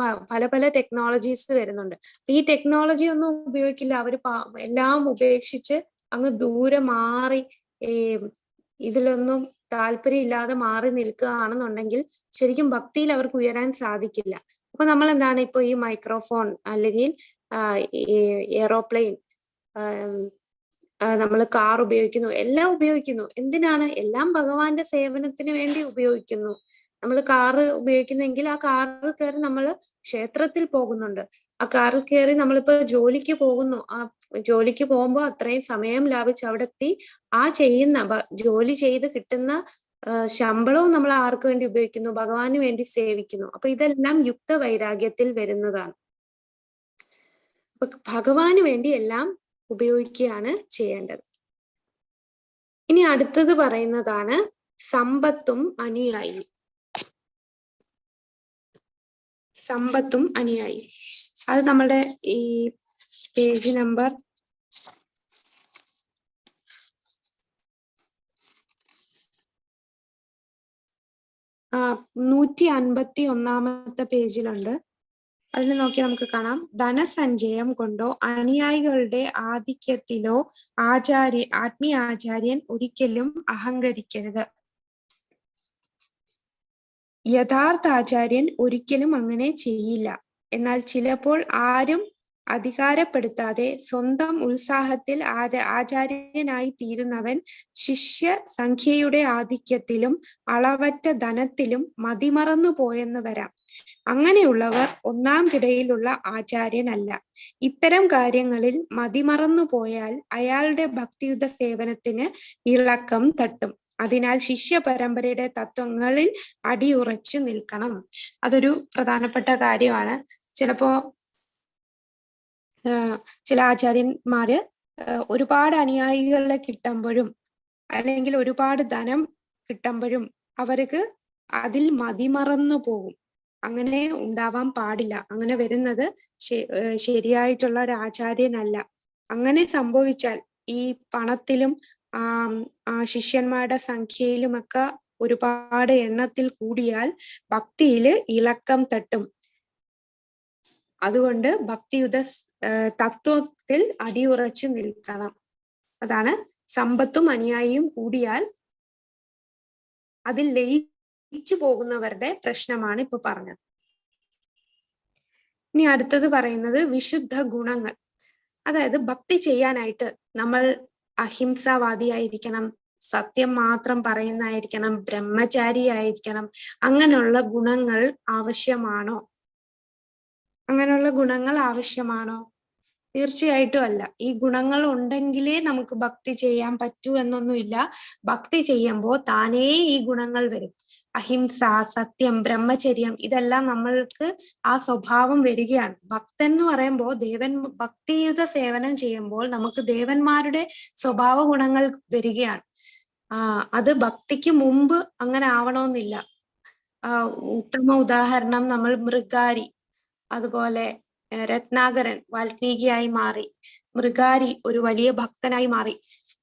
പല ടെക്നോളജീസ് വരുന്നുണ്ട്. ഈ ടെക്നോളജി ഒന്നും ഉപയോഗിക്കില്ല. അവര് എല്ലാം ഉപേക്ഷിച്ച് അങ്ങ് ദൂരെ മാറി ഇതിലൊന്നും താല്പര്യം ഇല്ലാതെ മാറി നിൽക്കുകയാണെന്നുണ്ടെങ്കിൽ ശരിക്കും ഭക്തിയിൽ അവർക്ക് ഉയരാൻ സാധിക്കില്ല. അപ്പൊ നമ്മൾ എന്താണ് ഇപ്പൊ ഈ മൈക്രോഫോൺ അല്ലെങ്കിൽ എയറോപ്ലെയിൻ, നമ്മൾ കാർ ഉപയോഗിക്കുന്നു, എല്ലാം ഉപയോഗിക്കുന്നു. എന്തിനാണ്? എല്ലാം ഭഗവാന്റെ സേവനത്തിന് വേണ്ടി ഉപയോഗിക്കുന്നു. നമ്മൾ കാറ് ഉപയോഗിക്കുന്നെങ്കിൽ ആ കാറിൽ കയറി നമ്മൾ ക്ഷേത്രത്തിൽ പോകുന്നുണ്ട്. ആ കാറിൽ കയറി നമ്മളിപ്പോ ജോലിക്ക് പോകുന്നു. ആ ജോലിക്ക് പോകുമ്പോൾ അത്രയും സമയം ലാഭിച്ച് അവിടെ എത്തി ആ ജോലി ചെയ്ത് കിട്ടുന്ന ശമ്പളവും നമ്മൾ ആർക്ക് വേണ്ടി ഉപയോഗിക്കുന്നു? ഭഗവാന് വേണ്ടി സേവിക്കുന്നു. അപ്പൊ ഇതെല്ലാം യുക്ത വൈരാഗ്യത്തിൽ വരുന്നതാണ്. അപ്പൊ ഭഗവാന് വേണ്ടി എല്ലാം ഉപയോഗിക്കുകയാണ് ചെയ്യേണ്ടത്. ഇനി അടുത്തത് പറയുന്നതാണ് സമ്പത്തും അനുയായി. അത് നമ്മുടെ ഈ പേജ് നമ്പർ 151 പേജിലുണ്ട്. അതിൽ നോക്കി നമുക്ക് കാണാം, ധനസഞ്ചയം കൊണ്ടോ അനുയായികളുടെ ആധിക്യത്തിലോ ആത്മീയാചാര്യൻ ഒരിക്കലും അഹങ്കരിക്കരുത്. യഥാർത്ഥ ആചാര്യൻ ഒരിക്കലും അങ്ങനെ ചെയ്യില്ല. എന്നാൽ ചിലപ്പോൾ ആരും അധികാരപ്പെടുത്താതെ സ്വന്തം ഉത്സാഹത്തിൽ ആചാര്യനായി തീരുന്നവൻ ശിഷ്യ സംഖ്യയുടെ ആധിക്യത്തിലും അളവറ്റ ധനത്തിലും മതിമറന്നു പോയെന്ന് വരാം. അങ്ങനെയുള്ളവർ ഒന്നാം കിടയിലുള്ള ആചാര്യനല്ല. ഇത്തരം കാര്യങ്ങളിൽ മതിമറന്നു പോയാൽ അയാളുടെ ഭക്തിയുത സേവനത്തിന് ഇളക്കം തട്ടും. അതിനാൽ ശിഷ്യ പരമ്പരയുടെ തത്വങ്ങളിൽ അടിയുറച്ചു നിൽക്കണം. അതൊരു പ്രധാനപ്പെട്ട കാര്യമാണ്. ചിലപ്പോ ചില ആചാര്യന്മാര് ഒരുപാട് അനുയായികളെ കിട്ടുമ്പോഴും അല്ലെങ്കിൽ ഒരുപാട് ധനം കിട്ടുമ്പോഴും അവർക്ക് അതിൽ മതിമറന്നു പോകും. അങ്ങനെ ഉണ്ടാവാൻ പാടില്ല. അങ്ങനെ വരുന്നത് ശരിയായിട്ടുള്ള ഒരു ആചാര്യനല്ല. അങ്ങനെ സംഭവിച്ചാൽ ഈ പണത്തിലും ശിഷ്യന്മാരുടെ സംഖ്യയിലുമൊക്കെ ഒരുപാട് എണ്ണത്തിൽ കൂടിയാൽ ഭക്തിയിൽ ഇളക്കം തട്ടും. അതുകൊണ്ട് ഭക്തിയുത തത്വത്തിൽ അടിയുറച്ചു നിൽക്കണം. അതാണ് സമ്പത്തും അനുയായിയും കൂടിയാൽ അതിൽ ലയിച്ചു പോകുന്നവരുടെ പ്രശ്നമാണ് ഇപ്പൊ പറഞ്ഞത്. ഇനി അടുത്തത് പറയുന്നത് വിശുദ്ധ ഗുണങ്ങൾ. അതായത് ഭക്തി ചെയ്യാനായിട്ട് നമ്മൾ അഹിംസാവാദിയായിരിക്കണം, സത്യം മാത്രം പറയുന്നതായിരിക്കണം, ബ്രഹ്മചാരിയായിരിക്കണം. അങ്ങനെയുള്ള ഗുണങ്ങൾ ആവശ്യമാണോ? അങ്ങനെയുള്ള ഗുണങ്ങൾ ആവശ്യമാണോ? തീർച്ചയായിട്ടും അല്ല. ഈ ഗുണങ്ങൾ ഉണ്ടെങ്കിലേ നമുക്ക് ഭക്തി ചെയ്യാൻ പറ്റൂ എന്നൊന്നുമില്ല. ഭക്തി ചെയ്യുമ്പോൾ താനേ ഈ ഗുണങ്ങൾ വരും. അഹിംസ, സത്യം, ബ്രഹ്മചര്യം ഇതെല്ലാം നമ്മൾക്ക് ആ സ്വഭാവം വരികയാണ്. ഭക്തൻ എന്ന് പറയുമ്പോൾ ഭക്തിയുത സേവനം ചെയ്യുമ്പോൾ നമുക്ക് ദേവന്മാരുടെ സ്വഭാവ ഗുണങ്ങൾ വരികയാണ്. അത് ഭക്തിക്ക് മുമ്പ് അങ്ങനെ ആവണമെന്നില്ല. ഉത്തമ ഉദാഹരണം നമ്മൾ മൃഗാരി, അതുപോലെ രത്നാകരൻ വാൽമീകിയായി മാറി, മൃഗാരി ഒരു വലിയ ഭക്തനായി മാറി.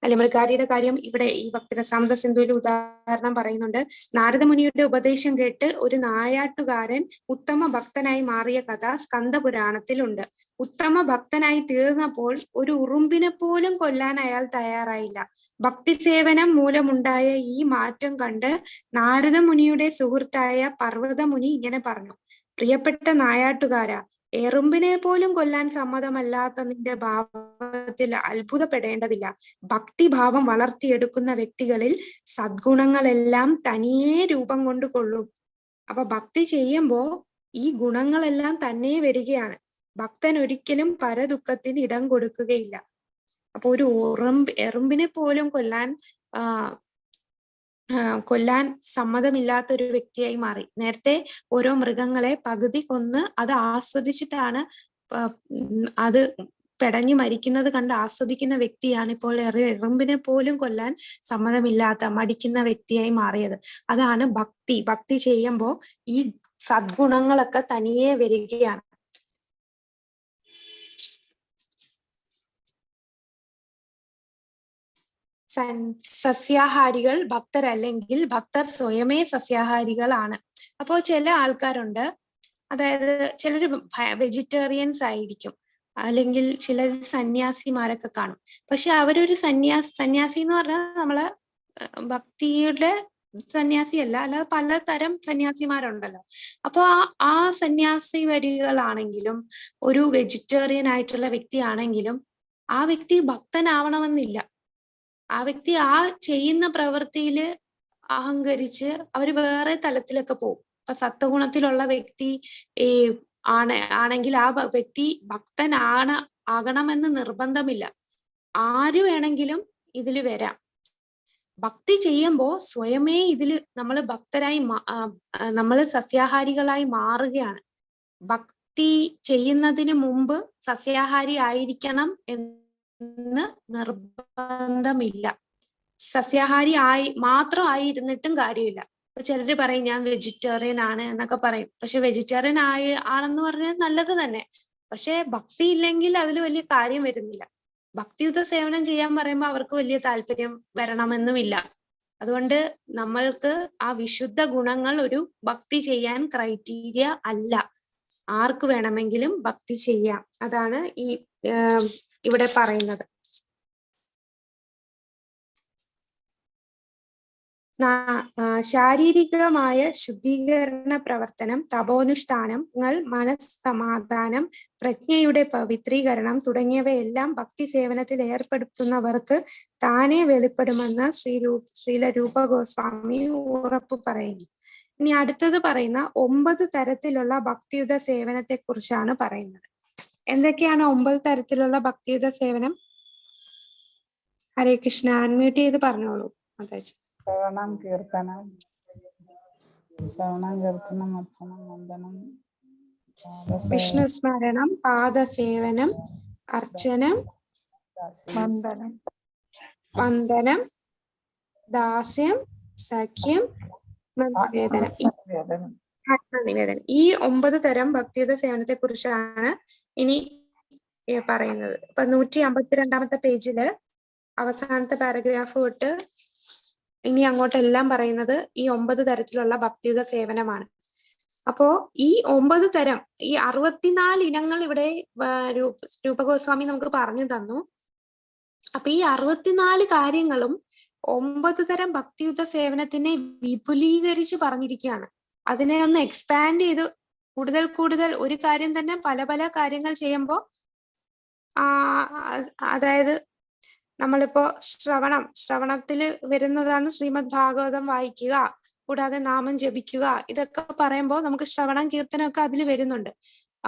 അല്ലെ, മൃഗാരിയുടെ കാര്യം ഇവിടെ ഈ ഭക്തിരസാമൃത സിന്ധുവിൽ ഉദാഹരണം പറയുന്നുണ്ട്. നാരദമുനിയുടെ ഉപദേശം കേട്ട് ഒരു നായാട്ടുകാരൻ ഉത്തമ ഭക്തനായി മാറിയ കഥ സ്കന്ദപുരാണത്തിലുണ്ട്. ഉത്തമ ഭക്തനായി തീർന്നപ്പോൾ ഒരു ഉറുമ്പിനെ പോലും കൊല്ലാൻ അയാൾ തയ്യാറായില്ല. ഭക്തി സേവനം മൂലമുണ്ടായ ഈ മാറ്റം കണ്ട് നാരദമുനിയുടെ സുഹൃത്തായ പർവ്വതമുനി ഇങ്ങനെ പറഞ്ഞു: പ്രിയപ്പെട്ട നായാട്ടുകാരാ, എറുമ്പിനെ പോലും കൊല്ലാൻ സമ്മതമല്ലാത്ത നിന്റെ ഭാവത്തിൽ അത്ഭുതപ്പെടേണ്ടതില്ല. ഭക്തിഭാവം വളർത്തിയെടുക്കുന്ന വ്യക്തികളിൽ സദ്ഗുണങ്ങളെല്ലാം തനിയെ രൂപം കൊണ്ട് കൊള്ളും. അപ്പൊ ഭക്തി ചെയ്യുമ്പോ ഈ ഗുണങ്ങളെല്ലാം തന്നെ വരികയാണ്. ഭക്തൻ ഒരിക്കലും പരദുഃഖത്തിന് ഇടം കൊടുക്കുകയില്ല. അപ്പൊ ഒരു എറുമ്പിനെ പോലും കൊല്ലാൻ സമ്മതമില്ലാത്ത ഒരു വ്യക്തിയായി മാറി. നേരത്തെ ഓരോ മൃഗങ്ങളെ പകുതി കൊന്ന് അത് ആസ്വദിച്ചിട്ടാണ് അത് പെടഞ്ഞു മരിക്കുന്നത് കണ്ട് ആസ്വദിക്കുന്ന വ്യക്തിയാണ് ഇപ്പോൾ എറുമ്പിനെ പോലും കൊല്ലാൻ സമ്മതമില്ലാത്ത, മടിക്കുന്ന വ്യക്തിയായി മാറിയത്. അതാണ് ഭക്തി. ഭക്തി ചെയ്യുമ്പോൾ ഈ സദ്ഗുണങ്ങളൊക്കെ തനിയെ വരികയാണ്. സസ്യാഹാരികൾ ഭക്തരല്ലെങ്കിൽ ഭക്തർ സ്വയമേ സസ്യാഹാരികളാണ്. അപ്പോൾ ചില ആൾക്കാരുണ്ട്, അതായത് ചിലർ വെജിറ്റേറിയൻസ് ആയിരിക്കും, അല്ലെങ്കിൽ ചിലർ സന്യാസിമാരൊക്കെ കാണും. പക്ഷെ അവരൊരു സന്യാസി എന്ന് പറഞ്ഞാൽ നമ്മളെ ഭക്തിയുടെ സന്യാസിയല്ല, അല്ലാതെ പലതരം സന്യാസിമാരുണ്ടല്ലോ. അപ്പൊ ആ സന്യാസി വരികളാണെങ്കിലും ഒരു വെജിറ്റേറിയൻ ആയിട്ടുള്ള വ്യക്തിയാണെങ്കിലും ആ വ്യക്തി ഭക്തനാവണമെന്നില്ല. ആ വ്യക്തി ആ ചെയ്യുന്ന പ്രവൃത്തിയില് അഹങ്കരിച്ച് അവര് വേറെ തലത്തിലൊക്കെ പോകും. അപ്പൊ സത്വഗുണത്തിലുള്ള വ്യക്തി ആണെങ്കിൽ ആ വ്യക്തി ആകണമെന്ന് നിർബന്ധമില്ല. ആര് വേണമെങ്കിലും ഇതില് വരാം. ഭക്തി ചെയ്യുമ്പോൾ സ്വയമേ ഇതില് നമ്മള് സസ്യാഹാരികളായി മാറുകയാണ്. ഭക്തി ചെയ്യുന്നതിന് മുമ്പ് സസ്യാഹാരി ആയിരിക്കണം എന്ന് നിർബന്ധമില്ല. സസ്യാഹാരി മാത്രമായിരുന്നിട്ടും കാര്യമില്ല. ഇപ്പൊ ചിലര് പറയും ഞാൻ വെജിറ്റേറിയൻ ആണ് എന്നൊക്കെ പറയും. പക്ഷെ വെജിറ്റേറിയൻ ആണെന്ന് പറഞ്ഞാൽ നല്ലത് തന്നെ. പക്ഷെ ഭക്തി ഇല്ലെങ്കിൽ അതിൽ വലിയ കാര്യം വരുന്നില്ല. ഭക്തിയുത സേവനം ചെയ്യാൻ പറയുമ്പോൾ അവർക്ക് വലിയ താല്പര്യം വരണമെന്നുമില്ല. അതുകൊണ്ട് നമ്മൾക്ക് ആ വിശുദ്ധ ഗുണങ്ങൾ ഒരു ഭക്തി ചെയ്യാൻ ക്രൈറ്റീരിയ അല്ല. ആർക്ക് വേണമെങ്കിലും ഭക്തി ചെയ്യാം. അതാണ് ഈ ഇവിടെ പറയുന്നത്. ശാരീരികമായ ശുദ്ധീകരണ പ്രവർത്തനം, തപോനുഷ്ഠാനങ്ങൾ, മനസ്സമാധാനം, പ്രജ്ഞയുടെ പവിത്രീകരണം തുടങ്ങിയവയെല്ലാം ഭക്തി സേവനത്തിൽ ഏർപ്പെടുത്തുന്നവർക്ക് താനെ വെളിപ്പെടുമെന്ന് ശ്രീല രൂപ ഗോസ്വാമി ഉറപ്പു പറയുന്നു. ഇനി അടുത്തത് പറയുന്ന 9 തരത്തിലുള്ള ഭക്തിയുത സേവനത്തെ കുറിച്ചാണ് പറയുന്നത്. എന്തൊക്കെയാണ് 9 തരത്തിലുള്ള ഭക്തിയുത സേവനം? ഹരേ കൃഷ്ണ, അൺമ്യൂട്ട് ചെയ്ത് പറഞ്ഞോളൂ. ശ്രവണം, കീർത്തനം, അർച്ചനം, വന്ദനം, വിഷ്ണു സ്മരണം, പാദസേവനം, അർച്ചനം, വന്ദനം, ദാസ്യം, സഖ്യം, നിവേദനം. ഈ 9 തരം ഭക്തിയുത സേവനത്തെ കുറിച്ചാണ് ഇനി പറയുന്നത്. ഇപ്പൊ 152-ാമത്തെ പേജില് അവസാനത്തെ പാരഗ്രാഫ് തൊട്ട് ഇനി അങ്ങോട്ടെല്ലാം പറയുന്നത് ഈ 9 തരത്തിലുള്ള ഭക്തിയുത സേവനമാണ്. അപ്പോ ഈ 9 തരം, ഈ 64 ഇനങ്ങൾ ഇവിടെ രൂപഗോസ്വാമി നമുക്ക് പറഞ്ഞു തന്നു. അപ്പൊ ഈ 64 കാര്യങ്ങളും 9 തരം ഭക്തിയുത സേവനത്തിനെ വിപുലീകരിച്ച് പറഞ്ഞിരിക്കുകയാണ്. അതിനെ ഒന്ന് എക്സ്പാൻഡ് ചെയ്ത് കൂടുതൽ കൂടുതൽ ഒരു കാര്യം തന്നെ പല പല കാര്യങ്ങൾ ചെയ്യുമ്പോൾ അതായത് നമ്മളിപ്പോ ശ്രവണത്തിൽ വരുന്നതാണ് ശ്രീമദ് ഭാഗവതം വായിക്കുക, കൂടാതെ നാമം ജപിക്കുക, ഇതൊക്കെ പറയുമ്പോൾ നമുക്ക് ശ്രവണം കീർത്തനമൊക്കെ അതിൽ വരുന്നുണ്ട്.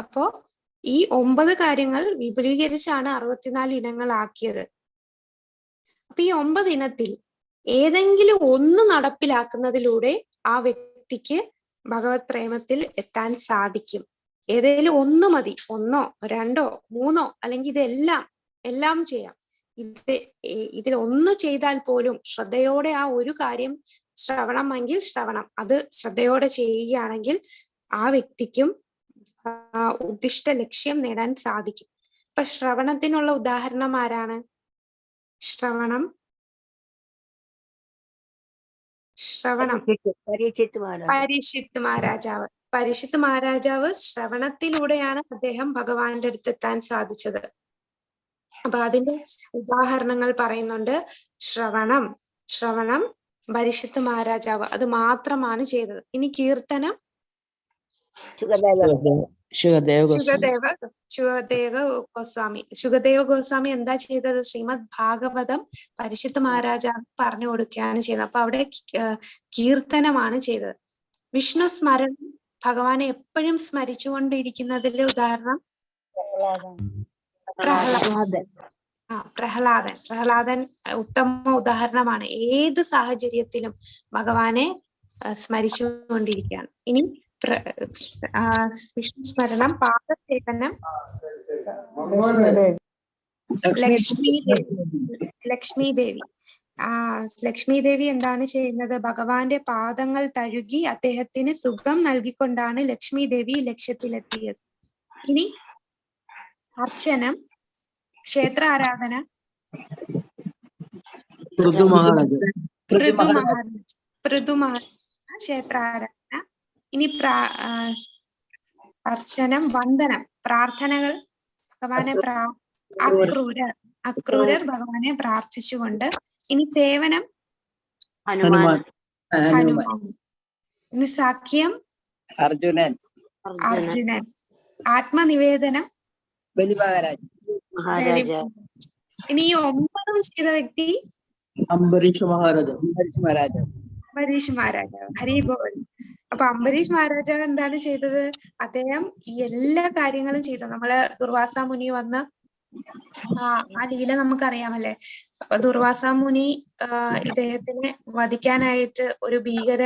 അപ്പോ ഈ 9 കാര്യങ്ങൾ വിപുലീകരിച്ചാണ് 64 ഇനങ്ങളാക്കിയത്. അപ്പൊ ഈ 9 ഇനത്തിൽ ഏതെങ്കിലും ഒന്ന് നടപ്പിലാക്കുന്നതിലൂടെ ആ വ്യക്തിക്ക് ഭഗവത് പ്രേമത്തിൽ എത്താൻ സാധിക്കും. ഏതെങ്കിലും ഒന്ന് മതി, 1, 2, 3 അല്ലെങ്കിൽ ഇതെല്ലാം ചെയ്യാം. ഇതിൽ ഒന്ന് ചെയ്താൽ പോലും ശ്രദ്ധയോടെ ആ ഒരു കാര്യം ശ്രവണമെങ്കിൽ ശ്രവണം അത് ശ്രദ്ധയോടെ ചെയ്യുകയാണെങ്കിൽ ആ വ്യക്തിക്കും ഉദ്ദിഷ്ട ലക്ഷ്യം നേടാൻ സാധിക്കും. ഇപ്പൊ ശ്രവണത്തിനുള്ള ഉദാഹരണം ആരാണ്? ശ്രവണം പരീക്ഷിത്ത് മഹാരാജാവ് ശ്രവണത്തിലൂടെയാണ് അദ്ദേഹം ഭഗവാന്റെ അടുത്ത് എത്താൻ സാധിച്ചത്. അപ്പൊ അതിന്റെ ഉദാഹരണങ്ങൾ പറയുന്നുണ്ട്. ശ്രവണം പരീക്ഷിത്ത് മഹാരാജാവ് അത് മാത്രമാണ് ചെയ്തത്. ഇനി കീർത്തനം ശുകദേവ ഗോസ്വാമി എന്താ ചെയ്തത്? ശ്രീമദ് ഭാഗവതം പരീക്ഷിത്ത് മഹാരാജാവ് പറഞ്ഞു കൊടുക്കുകയാണ് ചെയ്തത്. അപ്പൊ അവിടെ കീർത്തനമാണ് ചെയ്തത്. വിഷ്ണു സ്മരണം, ഭഗവാനെ എപ്പോഴും സ്മരിച്ചുകൊണ്ടിരിക്കുന്നതിന്റെ ഉദാഹരണം പ്രഹ്ലാദൻ ഉത്തമ ഉദാഹരണമാണ്. ഏത് സാഹചര്യത്തിലും ഭഗവാനെ സ്മരിച്ചുകൊണ്ടിരിക്കുകയാണ്. ഇനി വിഷ്ണു സ്മരണം, പാദസേവനം, ലക്ഷ്മി ദേവി എന്താണ് ചെയ്യുന്നത്? ഭഗവാന്റെ പാദങ്ങൾ തഴുകി അദ്ദേഹത്തിന് സുഖം നൽകിക്കൊണ്ടാണ് ലക്ഷ്മി ദേവി ലക്ഷ്യത്തിലെത്തിയത്. ഇനി അർച്ചനം, ക്ഷേത്ര ആരാധന, പൃഥു മഹാരാജ ക്ഷേത്ര ആരാധന. ഇനി അർച്ചനം, വന്ദനം, പ്രാർത്ഥനകൾ, ഭഗവാനെ അക്രൂരർ ഭഗവാനെ പ്രാർത്ഥിച്ചുകൊണ്ട്. ഇനി സേവനം, ഹനുമാൻ. ഇനി സഖ്യം, അർജുനൻ. ആത്മനിവേദനം, ഇനി ഈ 9 ചെയ്ത വ്യക്തി അംബരീഷ് മഹാരാജാവ്. ഹരിബോൾ. അപ്പൊ അംബരീഷ് മഹാരാജാവ് എന്താണ് ചെയ്തത്? അദ്ദേഹം ഈ എല്ലാ കാര്യങ്ങളും ചെയ്തു. നമ്മള് ദുർവാസ മുനി വന്ന് ആ ലീല നമുക്കറിയാമല്ലേ. അപ്പൊ ദുർവാസ മുനി ഇദ്ദേഹത്തിനെ വധിക്കാനായിട്ട് ഒരു ഭീകര